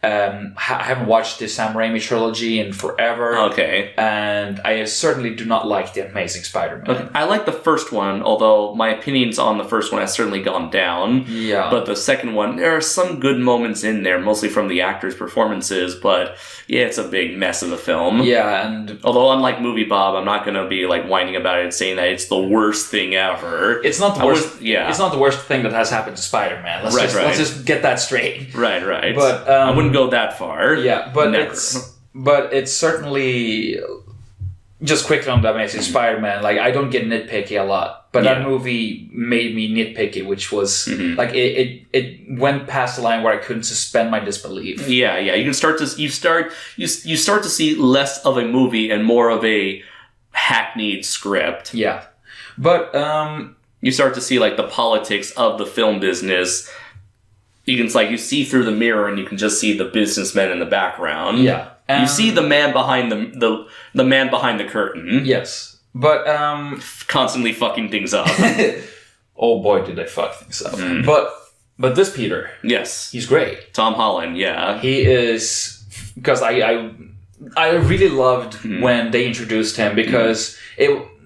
I haven't watched the Sam Raimi trilogy in forever. Okay. And I certainly do not like The Amazing Spider-Man. Okay. I like the first one, although my opinions on the first one has certainly gone down. Yeah. But the second one, there are some good moments in there, mostly from the actors' performances, but it's a big mess of a film. Yeah, and although unlike Movie Bob, I'm not going to be like whining about it, saying that it's the worst thing ever. It's not the worst. It's not the worst thing that has happened to Spider-Man. Let's just get that straight. Right. But I wouldn't go that far. Yeah, but never. but it's certainly just quickly on the Amazing Spider-Man. Like I don't get nitpicky a lot, but that movie made me nitpicky, which was like it went past the line where I couldn't suspend my disbelief. Yeah. You start to see less of a movie and more of a hackneyed script. Yeah, but you start to see like the politics of the film business. You see through the mirror and you can just see the businessmen in the background. Yeah. You see the man behind the man behind the curtain. Yes. But constantly fucking things up. Oh boy, did they fuck things up. But this Peter. Yes. He's great. Tom Holland, yeah. He is, because I really loved when they introduced him, because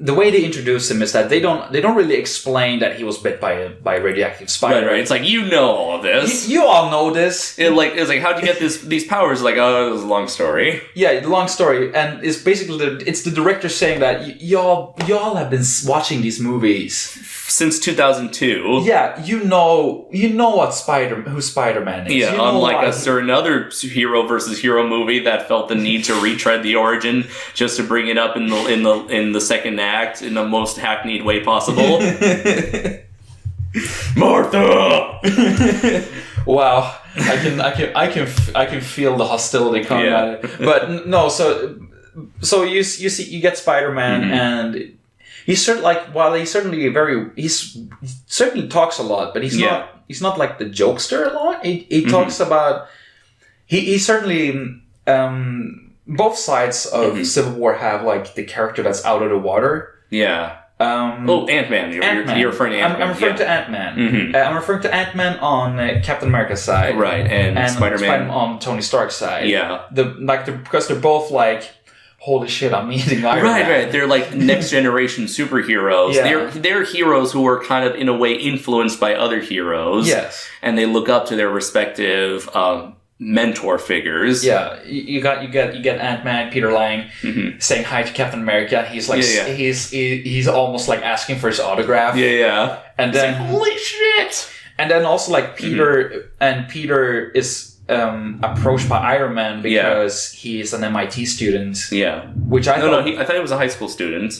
the way they introduced him is that they don't really explain that he was bit by a radioactive spider. Right. It's like, you know all of this. You all know this. It's like how'd you get these powers? Like, oh, it was a long story. Yeah, the long story, and it's basically it's the director saying that y'all have been watching these movies since 2002. Yeah, you know who Spider-Man is. Yeah, you know unlike a certain other hero versus hero movie that felt the need to retread the origin just to bring it up in the second act in the most hackneyed way possible. Martha. Wow, I can feel the hostility coming at it. But no, so you get Spider-Man and. He's certainly he certainly talks a lot, but he's not like the jokester a lot. He talks about he certainly both sides of Civil War have like the character that's out of the water. Yeah. Ant-Man. You're referring to Ant-Man. I'm referring to Ant-Man. I'm referring to Ant-Man on Captain America's side, right? And Spider-Man on Tony Stark's side. Yeah. Because they're both like. Holy shit, I'm eating Iron Man. Right. They're like next generation superheroes. Yeah. They're heroes who are kind of in a way influenced by other heroes. Yes. And they look up to their respective mentor figures. Yeah. You get Ant-Man, Peter Lang saying hi to Captain America. He's like he's almost like asking for his autograph. Yeah. And then like, holy shit. And then also like Peter is approached by Iron Man because he's an MIT student. Yeah, which I thought I thought he was a high school student.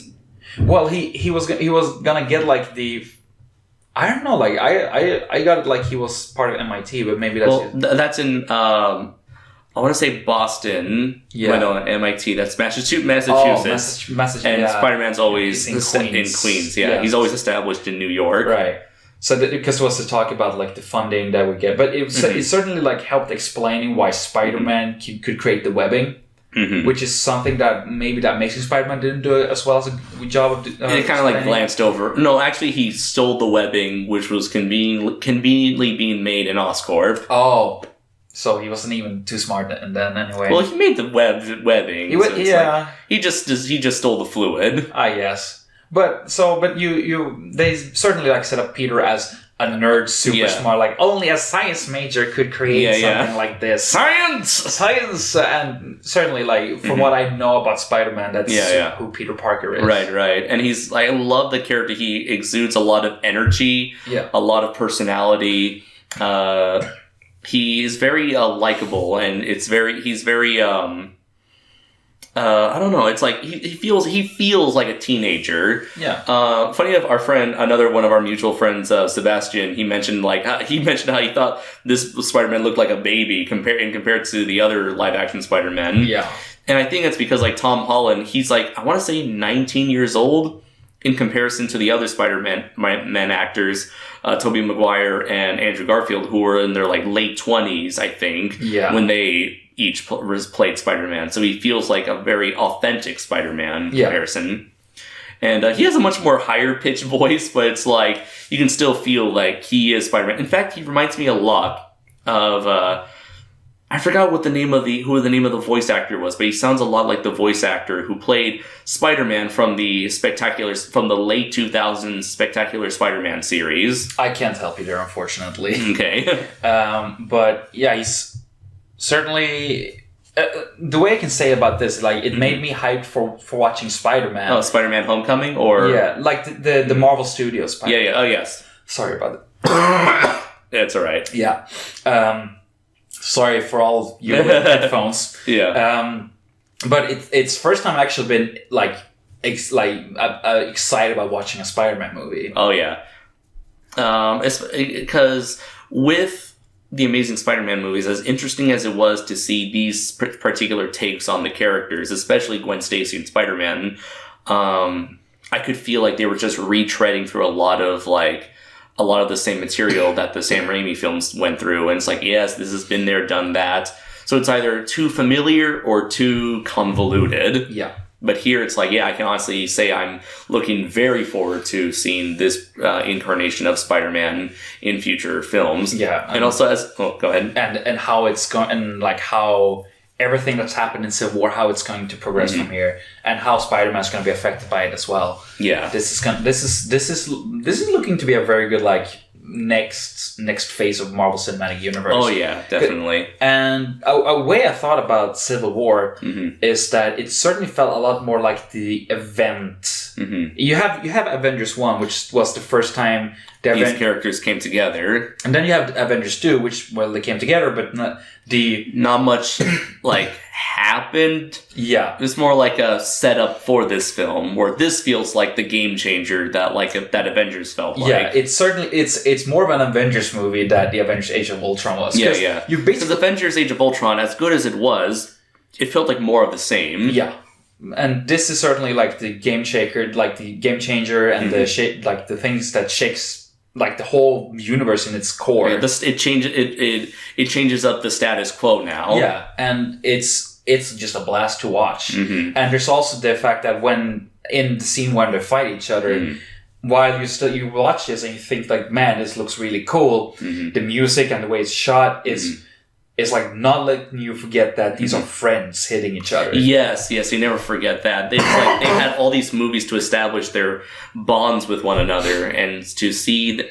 Well, he was gonna get like the. I don't know. Like I got it like he was part of MIT, but maybe that's that's in. I want to say Boston. Yeah, no, MIT. That's Massachusetts. Massachusetts. And Spider-Man's always in Queens. Yeah, he's always established in New York. Right. So because it was to talk about like the funding that we get, but it certainly like helped explaining why Spider-Man could create the webbing, which is something that maybe that Amazing Spider-Man didn't do as well as a good job of. It kind of like glanced over. No, actually, he stole the webbing, which was conveniently being made in Oscorp. Oh, so he wasn't even too smart, and then anyway. Well, he made the webbing. He just stole the fluid. Yes. But they certainly like set up Peter as a nerd, super smart, like only a science major could create something like this. Science, and certainly like from what I know about Spider-Man, that's who Peter Parker is. Right, and I love the character. He exudes a lot of energy, a lot of personality. He is very likable, and he's very. I don't know. It's like he feels like a teenager. Yeah. Funny enough, our friend, another one of our mutual friends, Sebastian, he mentioned how he thought this Spider-Man looked like a baby compared to the other live action Spider-Man. Yeah. And I think it's because like Tom Holland, he's like I want to say 19 years old in comparison to the other Spider-Man actors, Tobey Maguire and Andrew Garfield, who were in their like late 20s, I think, when they each played Spider-Man. So he feels like a very authentic Spider-Man comparison. And he has a much more higher pitched voice, but it's like you can still feel like he is Spider-Man. In fact, he reminds me a lot of I forgot who the name of the voice actor was, but he sounds a lot like the voice actor who played Spider-Man from the late 2000s Spectacular Spider-Man series. I can't help you there, unfortunately. Okay. But yeah, he's certainly. The way I can say about this, like, it made me hyped for watching Spider-Man. Oh, Spider-Man Homecoming, or like the Marvel Studios. Spider-Man. Yeah. Oh, yes. Sorry about that. It's all right. Yeah. Sorry for all you with headphones. Yeah. but it's first time I've actually been like excited about watching a Spider-Man movie. Oh yeah, because with the Amazing Spider-Man movies, as interesting as it was to see these particular takes on the characters, especially Gwen Stacy and Spider-Man, I could feel like they were just retreading through a lot of the same material that the Sam Raimi films went through. And it's like, yes, this has been there, done that. So it's either too familiar or too convoluted. Yeah. But here it's like, yeah, I can honestly say I'm looking very forward to seeing this incarnation of Spider-Man in future films. Yeah. And also go ahead. And how it's going, and like how everything that's happened in Civil War, how it's going to progress from here, and how Spider-Man is going to be affected by it as well. Yeah. This is looking to be a very good like next phase of Marvel Cinematic Universe. Oh yeah, definitely. And a way I thought about Civil War is that it certainly felt a lot more like the event. You have Avengers 1, which was the first time these characters came together, and then you have Avengers 2, which they came together, but not much like happened. Yeah, it's more like a setup for this film, where this feels like the game changer that that Avengers felt like. Yeah, it's more of an Avengers movie that the Avengers Age of Ultron was. Yeah. Because Avengers Age of Ultron, as good as it was, it felt like more of the same. Yeah. And this is certainly like the game changer, and the things that shakes like the whole universe in its core. Yeah, it changes up the status quo now. Yeah, and it's just a blast to watch. And there's also the fact that when in the scene when they fight each other, while you watch this and you think like, man, this looks really cool. The music and the way it's shot is like not letting you forget that these are friends hitting each other. Yes, you never forget that. They had all these movies to establish their bonds with one another, and to see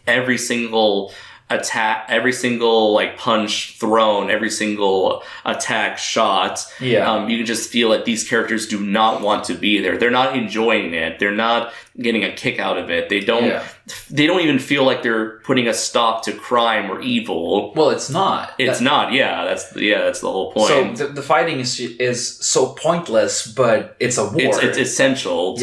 every single attack, every single like punch thrown, every single attack shot. Yeah, you can just feel that these characters do not want to be there. They're not enjoying it. They're not getting a kick out of it. They don't even feel like they're putting a stop to crime or evil. Well, it's not. It's not. Yeah, that's the whole point. So the fighting is so pointless, but it's a war. It's essential.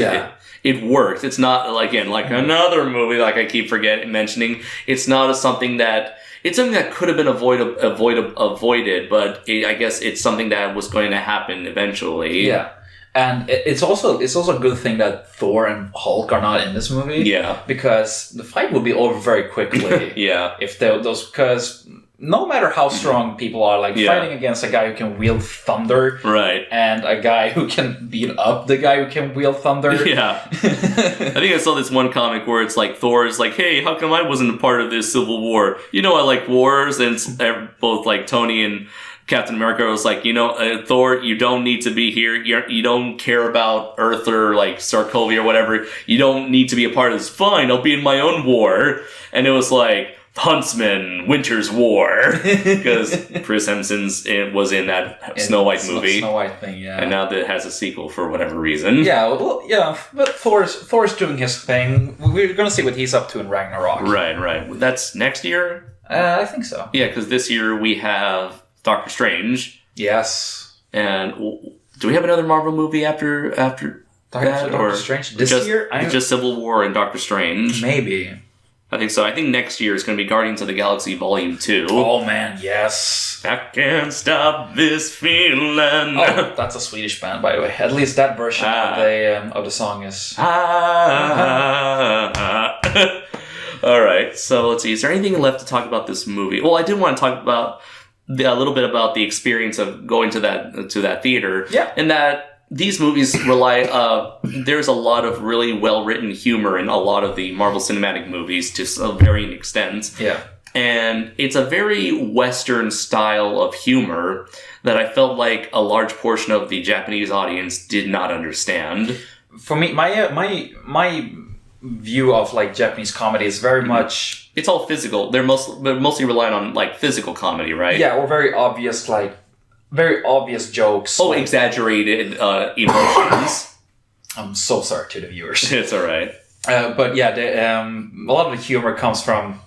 It works. It's not like another movie like I keep mentioning. It's not something that could have been avoided, but I guess it's something that was going to happen eventually. Yeah. And it's also a good thing that Thor and Hulk are not in this movie. Yeah. Because the fight will be over very quickly. Yeah. Because no matter how strong people are, fighting against a guy who can wield thunder, right, and a guy who can beat up the guy who can wield thunder. Yeah. I think I saw this one comic where it's like Thor is like, hey, how come I wasn't a part of this Civil War? I like wars, and both like Tony and Captain America was like, Thor, you don't need to be here. You don't care about Earth or like Sokovia or whatever. You don't need to be a part of this. Fine, I'll be in my own war. And it was like Huntsman, Winter's War, because Chris Hemsworth was in that Snow White movie. Snow White thing, yeah. And now that it has a sequel for whatever reason. Yeah, well, yeah, but Thor's doing his thing. We're gonna see what he's up to in Ragnarok. Right. That's next year? I think so. Yeah, because this year we have Doctor Strange. Yes. And do we have another Marvel movie after Doctor Strange this year? Just Civil War and Doctor Strange. Maybe. I think so. I think next year is going to be Guardians of the Galaxy Volume 2. Oh, man, yes. I can't stop this feeling. Oh, that's a Swedish band, by the way. At least that version of the song is... All right, so let's see. Is there anything left to talk about this movie? Well, I did want to talk about a little bit about the experience of going to that theater. Yeah. And that these movies rely, there's a lot of really well-written humor in a lot of the Marvel Cinematic movies to a varying extent. Yeah. And it's a very Western style of humor that I felt like a large portion of the Japanese audience did not understand. For me, my view of like Japanese comedy is very much... It's all physical. They're mostly relying on like physical comedy, right? Yeah, or very obvious jokes. Oh, exaggerated emotions. I'm so sorry to the viewers. It's all right. But yeah, a lot of the humor comes from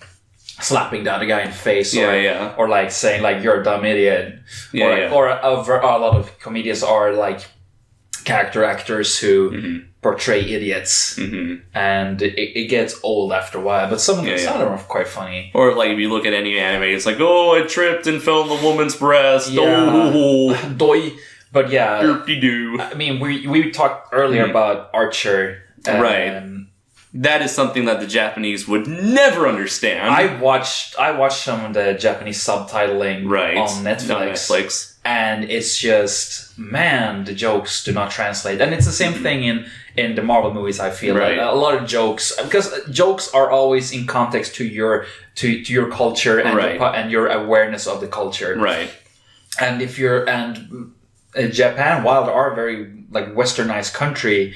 slapping the other guy in the face, Yeah, or like saying like you're a dumb idiot, or a lot of comedians are like character actors who portray idiots, and it gets old after a while. But some of them are quite funny. Or like if you look at any anime, it's like, oh, I tripped and fell in the woman's breast. Oh, doi. But yeah, derpy-doo. I mean, we talked earlier about Archer, right? That is something that the Japanese would never understand. I watched some of the Japanese subtitling on Netflix. And it's just, man, the jokes do not translate. And it's the same thing in the Marvel movies, I feel. Like a lot of jokes, because jokes are always in context to your culture and your awareness of the culture. Right. And Japan, while they are a very like westernized country,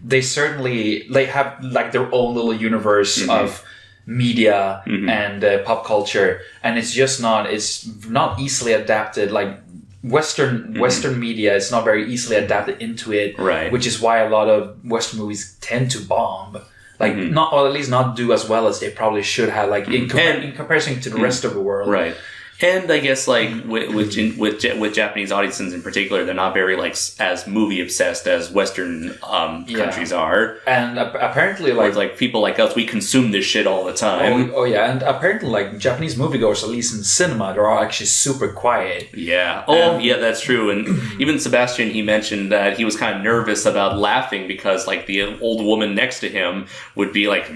they have like their own little universe of media and pop culture, and it's not easily adapted. Like Western media is not very easily adapted into it, which is why a lot of Western movies tend to bomb. Like not, or at least not do as well as they probably should have. Like in comparison to the rest of the world, right. And I guess like with Japanese audiences in particular, they're not very like as movie obsessed as Western countries are. And apparently, like people like us, we consume this shit all the time. Oh yeah, and apparently, like Japanese moviegoers, at least in cinema, they're all actually super quiet. Yeah. Yeah, that's true. And even Sebastian, he mentioned that he was kind of nervous about laughing because like the old woman next to him would be like,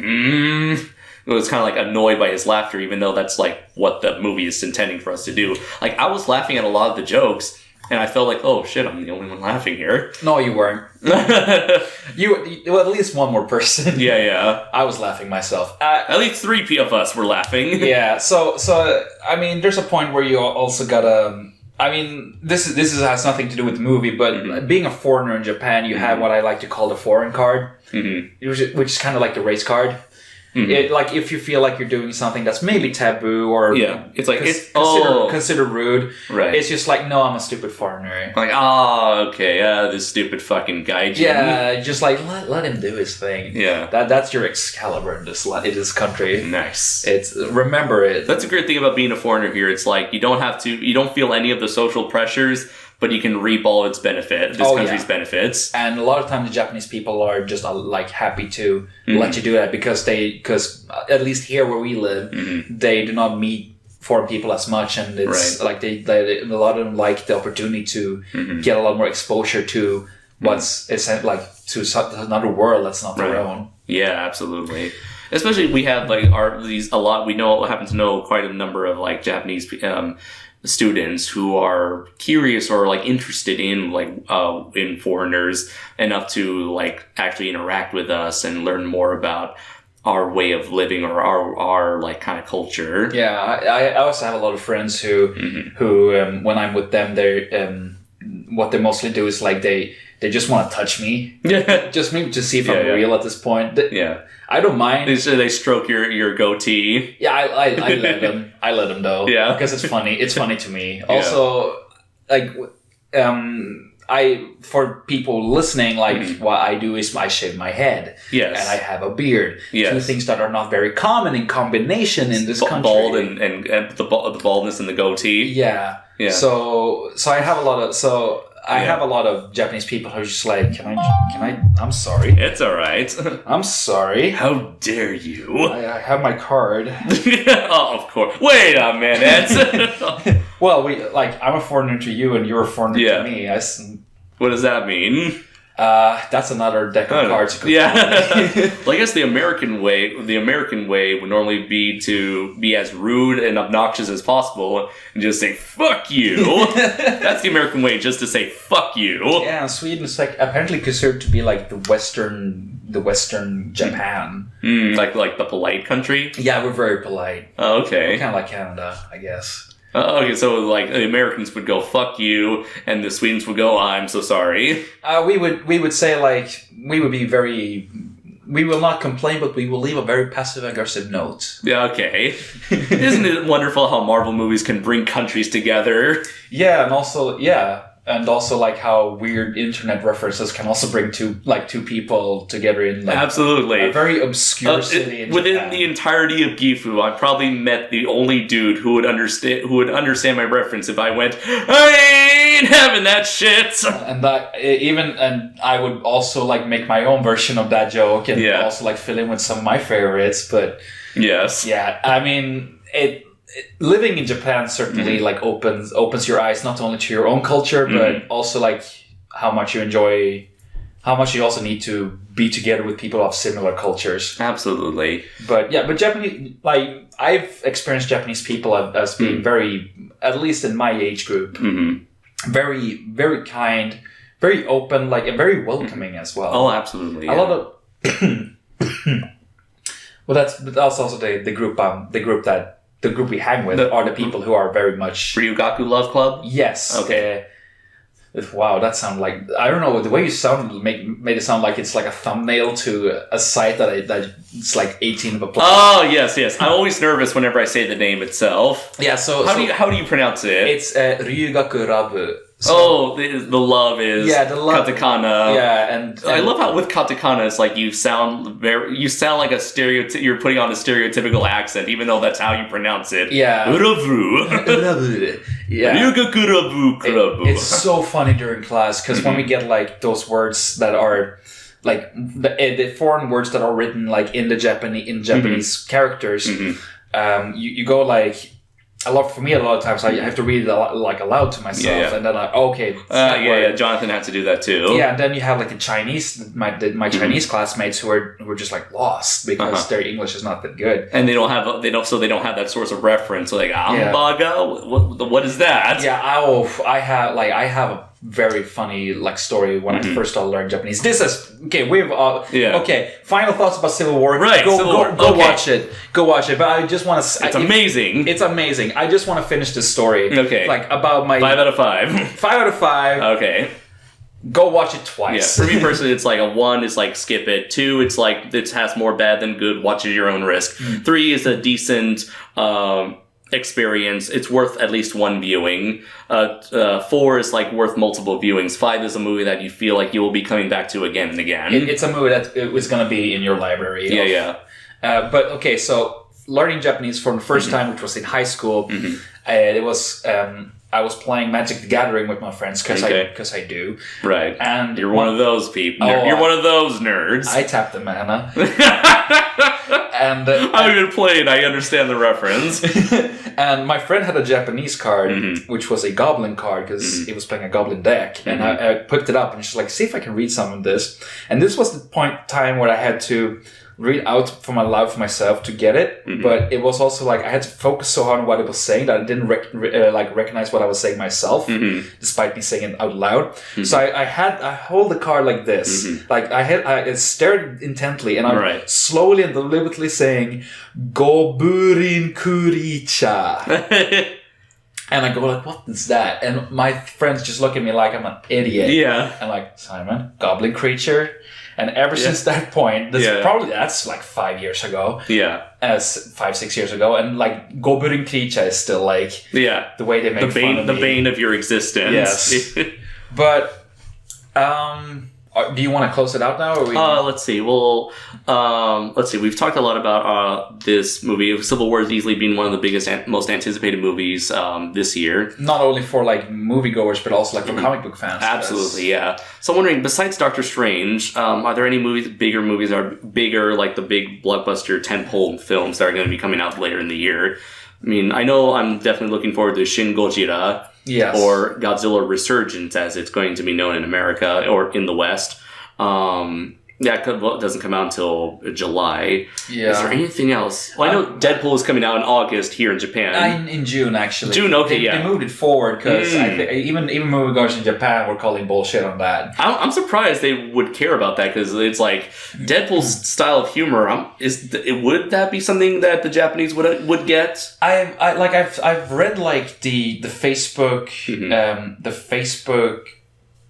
It was kind of like annoyed by his laughter, even though that's like what the movie is intending for us to do. Like I was laughing at a lot of the jokes, and I felt like, oh shit, I'm the only one laughing here. No, you weren't. You at least one more person. Yeah. I was laughing myself. At least 3 of us were laughing. Yeah. So I mean, there's a point where you also gotta. I mean, this has nothing to do with the movie, but being a foreigner in Japan, you have what I like to call the foreign card, which is kind of like the race card. Like if you feel like you're doing something that's maybe taboo or it's like considered rude, right? It's just like, no, I'm a stupid foreigner. Like, okay, this stupid fucking gaijin. Yeah, just like let him do his thing. Yeah, that's your Excalibur in this country. Nice. Remember it. That's a great thing about being a foreigner here. It's like you don't feel any of the social pressures, but you can reap all its country's benefits. And a lot of times the Japanese people are just like happy to let you do that because at least here where we live, they do not meet foreign people as much, and it's like they a lot of them like the opportunity to get a lot more exposure to what's like to another world that's not their own. Yeah, absolutely. Especially we have like happen to know quite a number of like Japanese students who are curious or like interested in like in foreigners enough to like actually interact with us and learn more about our way of living or our like kind of culture. Yeah, I also have a lot of friends who when I'm with them, they what they mostly do is like they just want to touch me, just maybe to see if I'm real at this point. I don't mind. They stroke your goatee. Yeah, I let them. I let them though. Yeah, because it's funny. It's funny to me. Also, like, for people listening, like what I do is I shave my head. Yes, and I have a beard. Yes, 2 things that are not very common in combination in this country. Bald and the baldness and the goatee. Yeah. So I have a lot of I have a lot of Japanese people who are just like, can I? I'm sorry. It's all right. I'm sorry. How dare you? I have my card. Oh, of course. Wait a minute. Well, I'm a foreigner to you, and you're a foreigner to me. What does that mean? That's another deck of cards. Yeah. Well, I guess the American way would normally be to be as rude and obnoxious as possible and just say "fuck you." That's the American way, just to say "fuck you." Yeah, Sweden is like apparently considered to be like the Western Japan. Like the polite country. Yeah, we're very polite. Oh, okay. We're kind of like Canada, I guess. Okay, so like the Americans would go "fuck you," and the Swedes would go "I'm so sorry." We would say like we would be very. We will not complain, but we will leave a very passive-aggressive note. Yeah, okay. Isn't it wonderful how Marvel movies can bring countries together? Yeah, and also and also like how weird internet references can also bring two people together in like absolutely a very obscure city within Japan. the entirety of Gifu. I probably met the only dude who would understand my reference if I went, I ain't having that shit. And I would also like make my own version of that joke and also like fill in with some of my favorites. But yes, yeah, I mean living in Japan certainly like opens your eyes not only to your own culture but also like how much you also need to be together with people of similar cultures. Absolutely. But Japanese, like I've experienced Japanese people as being very, at least in my age group, very, very kind, very open, like and very welcoming as well. Oh, absolutely. A lot of well, that's also the group we hang with are the people who are very much Ryugaku Love Club? Yes. Okay. Wow, that sounds like, I don't know, the way you sound made it sound like it's like a thumbnail to a site that it's like 18 of a plus. Oh, yes. I'm always nervous whenever I say the name itself. Yeah, so how do you pronounce it? It's Ryugaku Rabu. So, the love is katakana. Yeah, and I love how with katakana it's like you sound like a you're putting on a stereotypical accent, even though that's how you pronounce it. Yeah. Uravu. Yeah. Ryugaku Rabu Kurabu. It's so funny during class because when we get like those words that are like the foreign words that are written like in Japanese characters, you go like. A lot of times I have to read it aloud to myself, and then Jonathan had to do that too. Yeah, and then you have like the Chinese, my Chinese classmates who are just like lost because their English is not that good, and they don't have that source of reference. So like ambaga, what is that? Yeah, I have a very funny like story when I first started learning Japanese. This is okay. Final thoughts about Civil War. Right, go watch it. Go watch it. But I just want to. It's amazing. It's amazing. I just want to finish this story. Okay. Like about my 5 out of 5. 5 out of 5. Okay. Go watch it twice. Yeah. For me personally, it's like a 1 is like skip it. 2, it's like it has more bad than good. Watch it at your own risk. 3 is a decent. Experience. It's worth at least 1 viewing. 4 is like worth multiple viewings. 5 is a movie that you feel like you will be coming back to again and again. It's a movie that it was going to be in your library. But okay, so learning Japanese for the first time, which was in high school, it was I was playing Magic the Gathering with my friends because I do. Right. And you're one of those people. You're one of those nerds. I tap the mana. And I've been playing. I understand the reference. And my friend had a Japanese card, which was a goblin card because he was playing a goblin deck. And I picked it up and she's like, see if I can read some of this. And this was the time where I had to read out from aloud for myself to get it, but it was also like I had to focus so hard on what it was saying that I didn't recognize what I was saying myself, despite me saying it out loud. So I hold the card like this, like I stared intently, and I'm slowly and deliberately saying "Goburin Kuricha." And I go like, what is that? And my friends just look at me like I'm an idiot. Yeah. And like, Simon, goblin creature. And ever since that point, that's like 5 years ago. Yeah. 5-6 years ago. And like, Goburin Kricha is still like the way they make fun of the bane of your existence. Yes. But, do you want to close it out now? Or let's see. Well, let's see. We've talked a lot about this movie. Civil War is easily being one of the biggest, most anticipated movies this year. Not only for like moviegoers, but also like for comic book fans. Absolutely, yeah. So I'm wondering, besides Doctor Strange, are there any bigger movies, like the big blockbuster tentpole films that are going to be coming out later in the year? I mean, I know I'm definitely looking forward to Shin Gojira. Yes. Or Godzilla Resurgence, as it's going to be known in America or in the West. That doesn't come out until July. Yeah. Is there anything else? Well, I know Deadpool is coming out in August here in Japan. In June, actually. June, okay, They moved it forward because even moviegoers in Japan were calling bullshit on that. I'm surprised they would care about that because it's like Deadpool's style of humor. Would that be something that the Japanese would get? I've read like the Facebook the Facebook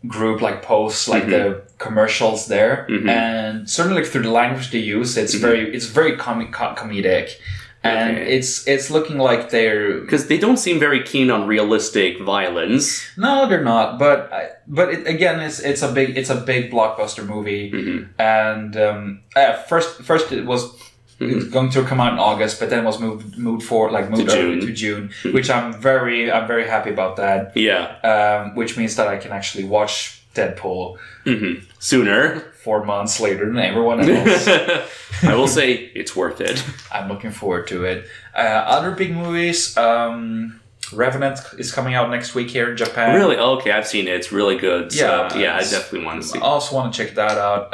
group like posts like the commercials there, and certainly like through the language they use, it's very comedic, And it's looking like they're... Because they don't seem very keen on realistic violence. No, they're not. But again, it's a big blockbuster movie. And first it was going to come out in August, but then it was moved to June, which I'm very happy about that. Yeah. Which means that I can actually watch Deadpool sooner. 4 months later than everyone else. I will say it's worth it. I'm looking forward to it. Other big movies, Revenant is coming out next week here in Japan. Really? Okay, I've seen it. It's really good. So, yeah, I definitely want to see it. I also want to check that out.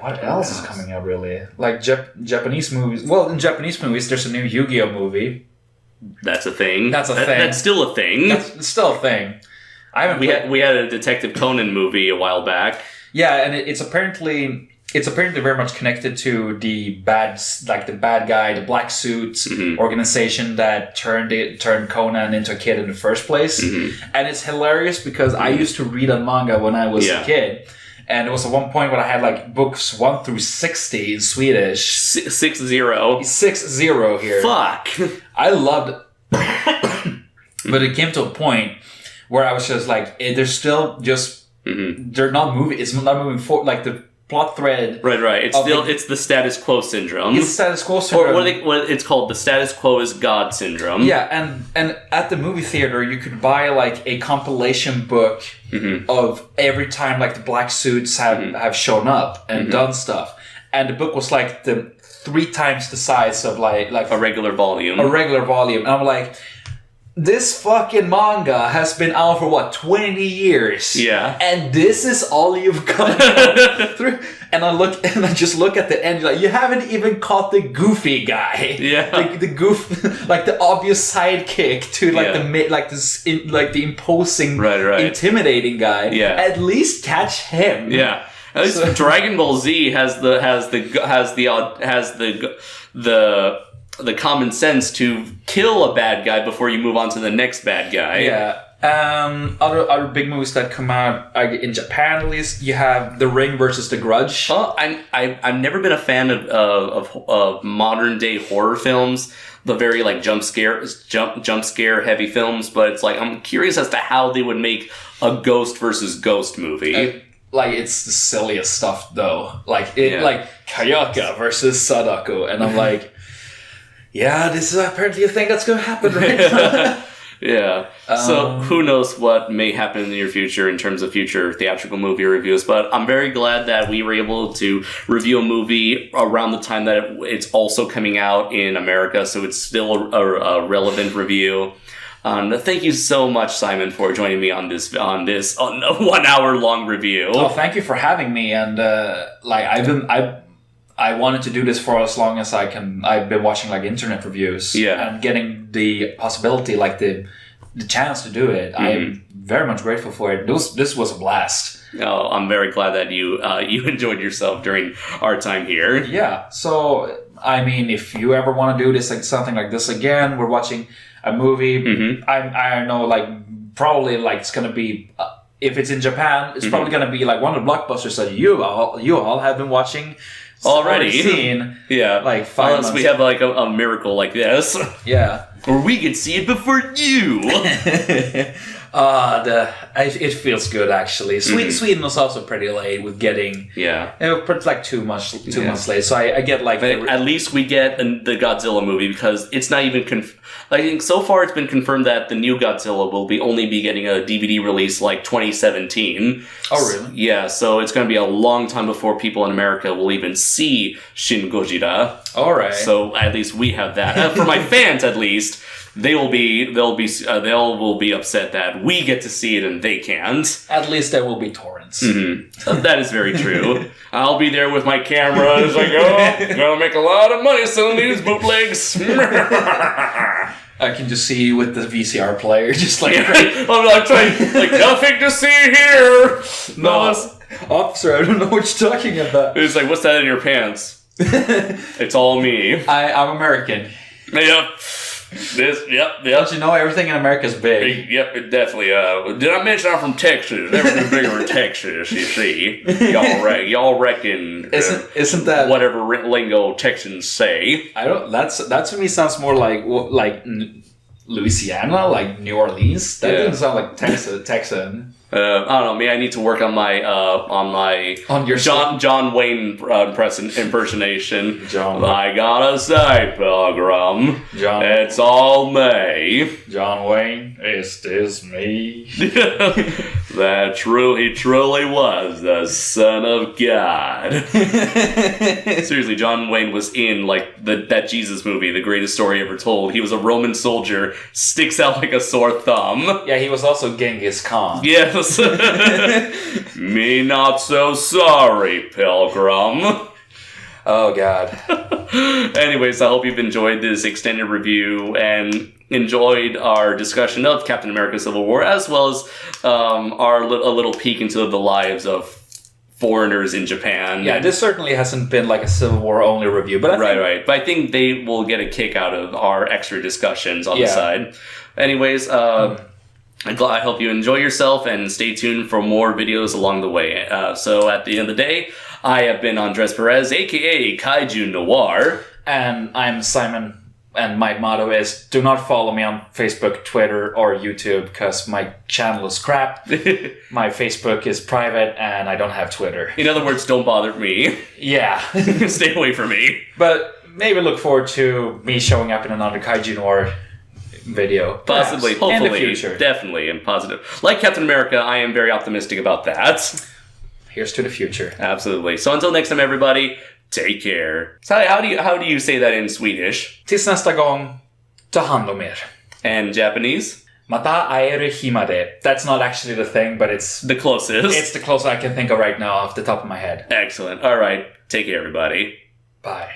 What else is coming out, really? Like Japanese movies. Well, in Japanese movies, there's a new Yu-Gi-Oh movie. That's a thing. That's a thing. That's still a thing. That's still a thing. We had a Detective Conan movie a while back. Yeah, and it's apparently very much connected to the bad guy, the black suits organization that turned Conan into a kid in the first place. And it's hilarious because I used to read a manga when I was a kid. And it was at one point when I had like books 1 through 60 in Swedish. 60. 60 here. Fuck. I loved it. But it came to a point where I was just like, they're still just, they're not moving, it's not moving forward, like the plot thread. Right. It's the status quo syndrome. It's status quo syndrome. Or what it's called, the status quo is God syndrome. Yeah, and at the movie theater, you could buy like a compilation book of every time like the black suits have shown up and done stuff. And the book was like 3 times the size of like a regular volume. And I'm like, this fucking manga has been out for 20 years. Yeah. And this is all you've got through. And I just look at the end, like, you haven't even caught the goofy guy. Yeah. Like the like the obvious sidekick to the imposing, intimidating guy. Yeah. At least catch him. Yeah. At least Dragon Ball Z has the common sense to kill a bad guy before you move on to the next bad guy. Yeah. Other big movies that come out in Japan, at least, you have The Ring versus The Grudge. Well, I've never been a fan of modern day horror films, the very like jump scare heavy films. But it's like I'm curious as to how they would make a ghost versus ghost movie. It's the silliest stuff though. Like Kayaka versus Sadako, and I'm like. Yeah, this is apparently a thing that's going to happen right now. Yeah. So who knows what may happen in the near future in terms of future theatrical movie reviews. But I'm very glad that we were able to review a movie around the time that it's also coming out in America. So it's still a relevant review. Thank you so much, Simon, for joining me on this 1 hour long review. Oh, thank you for having me. And I wanted to do this for as long as I can. I've been watching like internet reviews and getting the possibility, like the chance to do it. I'm very much grateful for it. This was a blast. Oh, I'm very glad that you enjoyed yourself during our time here. Yeah. So, I mean, if you ever want to do this, like something like this again, we're watching a movie. I know, like probably like it's gonna be. If it's in Japan, it's probably gonna be like one of the blockbusters that you all have been watching. Already seen, like 5 unless months. we have like a miracle like this, or we can see it before you. It feels good actually. Sweden was also pretty late with getting it's like 2 months late. So I get like, but at least we get the Godzilla movie because it's not even I think so far it's been confirmed that the new Godzilla will only be getting a DVD release like 2017. Oh really? Yeah, so it's going to be a long time before people in America will even see Shin Gojira. All right. So at least we have that. For my fans, at least. They will be upset that we get to see it and they can't. At least there will be torrents. That is very true. I'll be there with my camera. It's like, gonna make a lot of money selling these bootlegs. I can just see you with the VCR player, just like I'm trying, like nothing to see here. No, officer, I don't know what you're talking about. It's like, what's that in your pants? It's all me. I'm American. Yeah. Yep. Don't you know everything in America is big? Yep, it definitely. Did I mention I'm from Texas? Everything's bigger in Texas, you see. Y'all reckon. Isn't that whatever lingo Texans say? I don't. That to me sounds more like Louisiana, like New Orleans. That doesn't sound like Texan. I don't know. Maybe I need to work on my on your John Wayne impersonation. John. I gotta say, Pilgrim, John. It's all me. John Wayne, is this me? He truly was the Son of God. Seriously, John Wayne was in like that Jesus movie, The Greatest Story Ever Told. He was a Roman soldier, sticks out like a sore thumb. Yeah, he was also Genghis Khan. Yes. Me not so sorry, Pilgrim. Oh, God. Anyways, I hope you've enjoyed this extended review and enjoyed our discussion of Captain America Civil War, as well as a little peek into the lives of foreigners in Japan. Yeah, this certainly hasn't been like a Civil War only review, but right. But I think they will get a kick out of our extra discussions on the side. Anyways, I hope you enjoy yourself and stay tuned for more videos along the way. So at the end of the day, I have been Andres Perez, aka Kaiju Noir. And I'm Simon, and my motto is do not follow me on Facebook, Twitter, or YouTube, because my channel is crap. My Facebook is private, and I don't have Twitter. In other words, don't bother me. Yeah. Stay away from me. But maybe look forward to me showing up in another Kaiju Noir video. Possibly, perhaps, hopefully, in the future. Definitely, and positive. Like Captain America, I am very optimistic about that. Here's to the future. Absolutely. So until next time, everybody, take care. So how do you say that in Swedish? Tills nästa gång, ta hand om er. And Japanese? Mata aere himade. That's not actually the thing, but it's the closest. It's the closest I can think of right now off the top of my head. Excellent. All right. Take care, everybody. Bye.